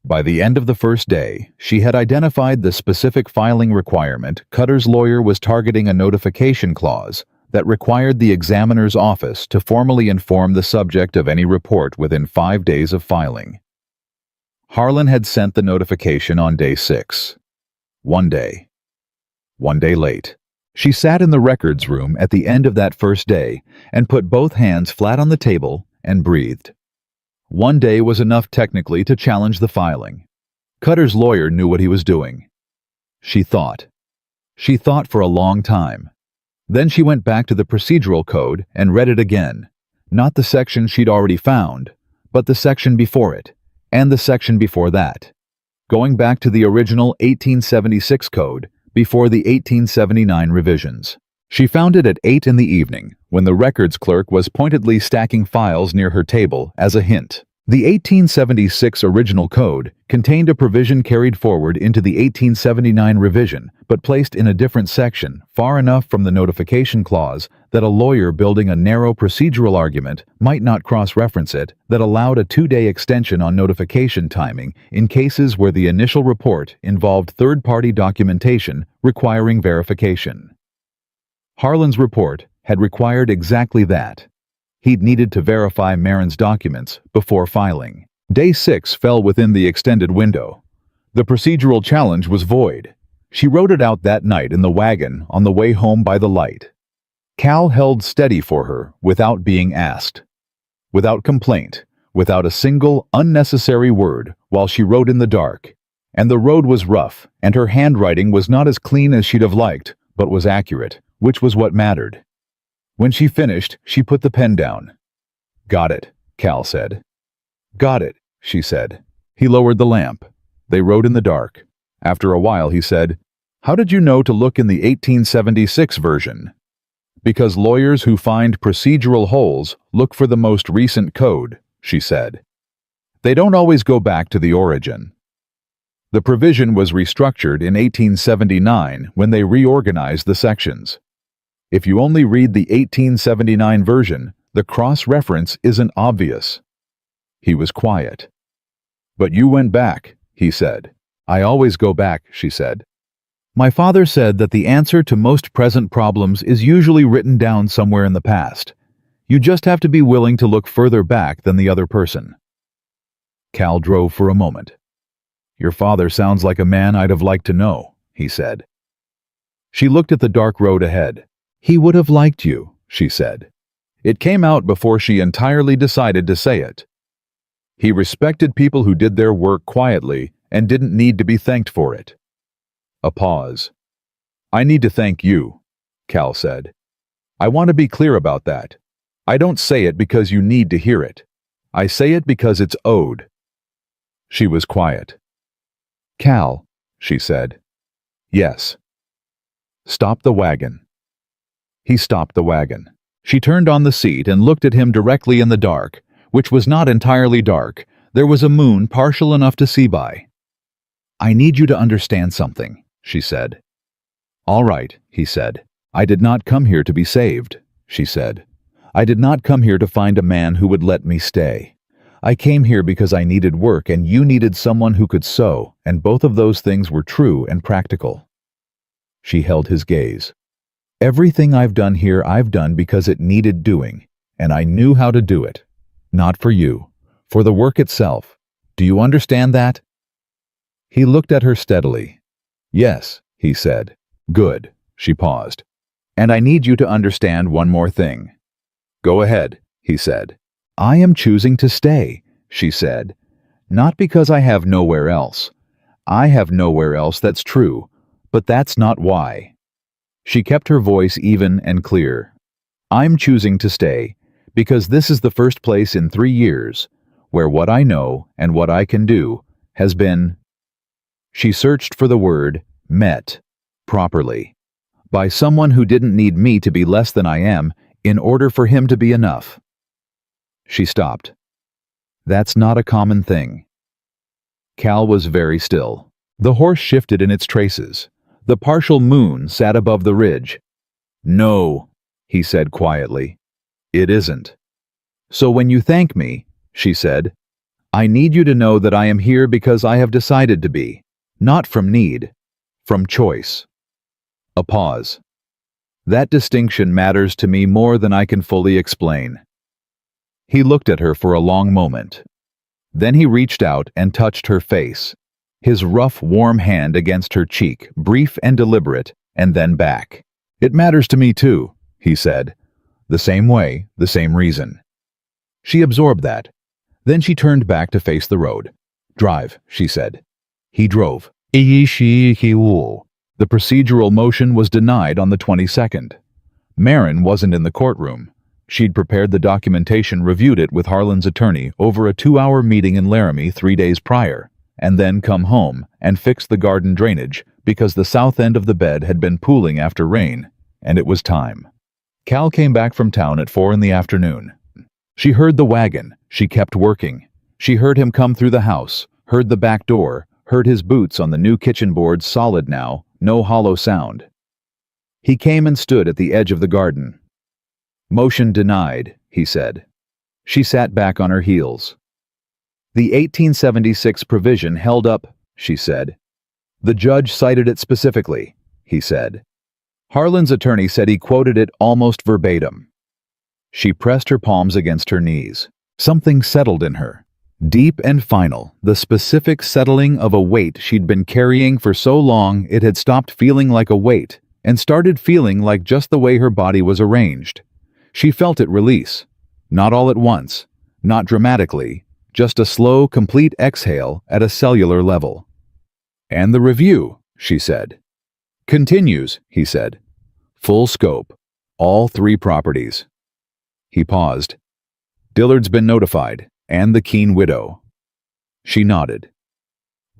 By the end of the first day, she had identified the specific filing requirement Cutter's lawyer was targeting, a notification clause that required the examiner's office to formally inform the subject of any report within 5 days of filing. Harlan had sent the notification on day 6. 1 day. 1 day late. She sat in the records room at the end of that first day and put both hands flat on the table and breathed. 1 day was enough technically to challenge the filing. Cutter's lawyer knew what he was doing. She thought. She thought for a long time. Then she went back to the procedural code and read it again. Not the section she'd already found, but the section before it, and the section before that. Going back to the original 1876 code, before the 1879 revisions. She found it at 8 in the evening, when the records clerk was pointedly stacking files near her table as a hint. The 1876 original code contained a provision carried forward into the 1879 revision, but placed in a different section, far enough from the notification clause that a lawyer building a narrow procedural argument might not cross-reference it, that allowed a 2-day extension on notification timing in cases where the initial report involved third-party documentation requiring verification. Harlan's report had required exactly that. He'd needed to verify Marin's documents before filing. Day 6 fell within the extended window. The procedural challenge was void. She wrote it out that night in the wagon on the way home by the light. Cal held steady for her without being asked. Without complaint, without a single unnecessary word while she wrote in the dark. And the road was rough, and her handwriting was not as clean as she'd have liked, but was accurate, which was what mattered. When she finished, she put the pen down. Got it, Cal said. Got it, she said. He lowered the lamp. They wrote in the dark. After a while, he said, How did you know to look in the 1876 version? Because lawyers who find procedural holes look for the most recent code, she said. They don't always go back to the origin. The provision was restructured in 1879 when they reorganized the sections. If you only read the 1879 version, the cross-reference isn't obvious. He was quiet. But you went back, he said. I always go back, she said. My father said that the answer to most present problems is usually written down somewhere in the past. You just have to be willing to look further back than the other person. Cal drove for a moment. Your father sounds like a man I'd have liked to know, he said. She looked at the dark road ahead. He would have liked you, she said. It came out before she entirely decided to say it. He respected people who did their work quietly and didn't need to be thanked for it. A pause. "I need to thank you," Cal said. "I want to be clear about that. I don't say it because you need to hear it. I say it because it's owed." She was quiet. "Cal," she said. "Yes." "Stop the wagon." He stopped the wagon. She turned on the seat and looked at him directly in the dark, which was not entirely dark. There was a moon partial enough to see by. "I need you to understand something," she said. "All right," he said. "I did not come here to be saved," she said. "I did not come here to find a man who would let me stay. I came here because I needed work and you needed someone who could sew, and both of those things were true and practical." She held his gaze. "Everything I've done here I've done because it needed doing, and I knew how to do it. Not for you, for the work itself. Do you understand that?" He looked at her steadily. "Yes," he said. "Good." She paused. "And I need you to understand one more thing." "Go ahead," he said. "I am choosing to stay," she said. "Not because I have nowhere else. I have nowhere else, that's true, but that's not why." She kept her voice even and clear. "I'm choosing to stay because this is the first place in 3 years where what I know and what I can do has been," she searched for the word, "met properly, by someone who didn't need me to be less than I am in order for him to be enough." She stopped. "That's not a common thing." Cal was very still. The horse shifted in its traces. The partial moon sat above the ridge. "No," he said quietly. "It isn't. So when you thank me," she said, "I need you to know that I am here because I have decided to be, not from need, from choice." A pause. "That distinction matters to me more than I can fully explain." He looked at her for a long moment. Then he reached out and touched her face, his rough, warm hand against her cheek, brief and deliberate, and then back. "It matters to me too," he said. "The same way, the same reason." She absorbed that. Then she turned back to face the road. "Drive," she said. He drove. The procedural motion was denied on the 22nd. Marin wasn't in the courtroom. She'd prepared the documentation, reviewed it with Harlan's attorney over a 2-hour meeting in Laramie 3 days prior, and then come home and fix the garden drainage because the south end of the bed had been pooling after rain, and it was time. Cal came back from town at 4 in the afternoon. She heard the wagon. She kept working. She heard him come through the house, heard the back door, heard his boots on the new kitchen boards, solid now, no hollow sound. He came and stood at the edge of the garden. "Motion denied," he said. She sat back on her heels. "The 1876 provision held up," she said. "The judge cited it specifically," he said. Harlan's attorney said he quoted it almost verbatim. She pressed her palms against her knees. Something settled in her. Deep and final, the specific settling of a weight she'd been carrying for so long it had stopped feeling like a weight and started feeling like just the way her body was arranged. She felt it release. Not all at once, not dramatically, just a slow, complete exhale at a cellular level. "And the review," she said. "Continues," he said. "Full scope. All 3 properties." He paused. "Dillard's been notified, and the Keene widow." She nodded.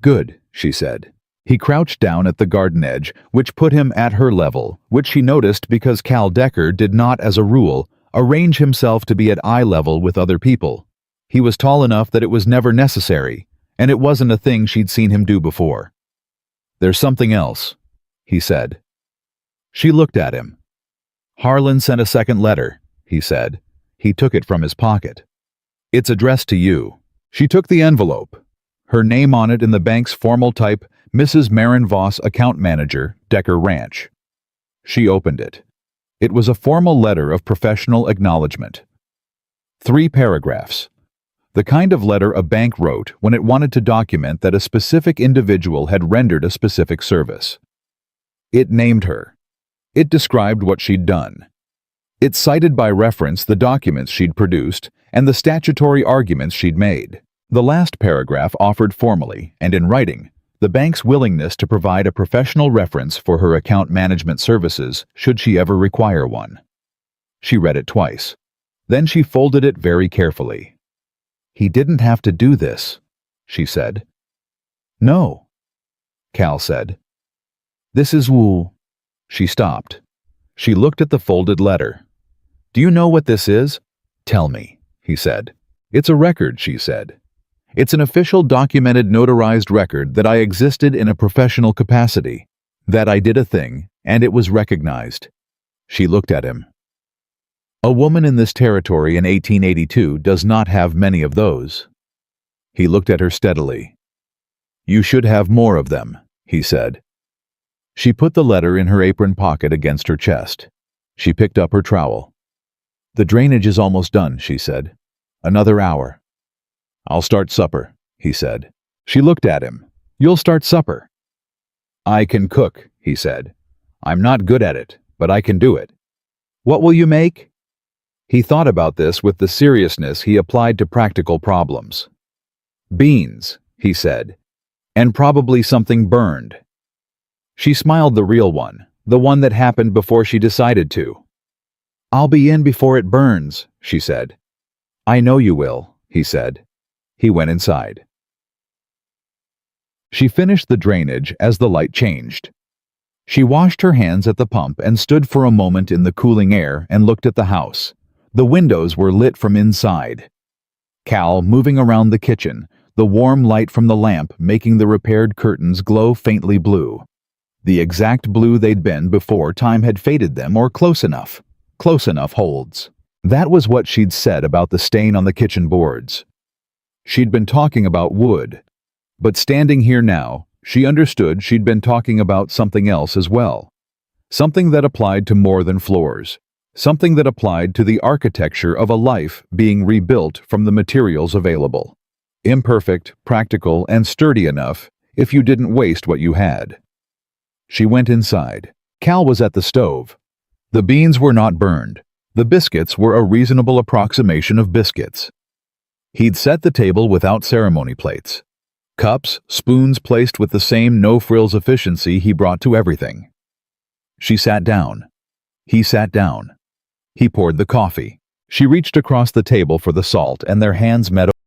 "Good," she said. He crouched down at the garden edge, which put him at her level, which she noticed because Cal Decker did not, as a rule, arrange himself to be at eye level with other people. He was tall enough that it was never necessary, and it wasn't a thing she'd seen him do before. "There's something else," he said. She looked at him. "Harlan sent a second letter," he said. He took it from his pocket. "It's addressed to you." She took the envelope. Her name on it in the bank's formal type, Mrs. Marin Voss, account manager, Decker Ranch. She opened it. It was a formal letter of professional acknowledgement. 3 paragraphs. The kind of letter a bank wrote when it wanted to document that a specific individual had rendered a specific service. It named her. It described what she'd done. It cited by reference the documents she'd produced and the statutory arguments she'd made. The last paragraph offered formally, and in writing, the bank's willingness to provide a professional reference for her account management services should she ever require one. She read it twice. Then she folded it very carefully. "He didn't have to do this," she said. "No," Cal said. "This is Wu." She stopped. She looked at the folded letter. "Do you know what this is?" "Tell me," he said. "It's a record," she said. "It's an official documented notarized record that I existed in a professional capacity, that I did a thing, and it was recognized." She looked at him. "A woman in this territory in 1882 does not have many of those." He looked at her steadily. "You should have more of them," he said. She put the letter in her apron pocket against her chest. She picked up her trowel. "The drainage is almost done," she said. "Another hour." "I'll start supper," he said. She looked at him. "You'll start supper?" "I can cook," he said. "I'm not good at it, but I can do it." "What will you make?" He thought about this with the seriousness he applied to practical problems. "Beans," he said, "and probably something burned." She smiled, the real one, the one that happened before she decided to. "I'll be in before it burns," she said. "I know you will," he said. He went inside. She finished the drainage as the light changed. She washed her hands at the pump and stood for a moment in the cooling air and looked at the house. The windows were lit from inside. Cal moving around the kitchen, the warm light from the lamp making the repaired curtains glow faintly blue. The exact blue they'd been before time had faded them, or close enough. Close enough holds. That was what she'd said about the stain on the kitchen boards. She'd been talking about wood. But standing here now, she understood she'd been talking about something else as well. Something that applied to more than floors. Something that applied to the architecture of a life being rebuilt from the materials available. Imperfect, practical, and sturdy enough if you didn't waste what you had. She went inside. Cal was at the stove. The beans were not burned. The biscuits were a reasonable approximation of biscuits. He'd set the table without ceremony plates. Cups, spoons placed with the same no-frills efficiency he brought to everything. She sat down. He sat down. He poured the coffee. She reached across the table for the salt, and their hands met.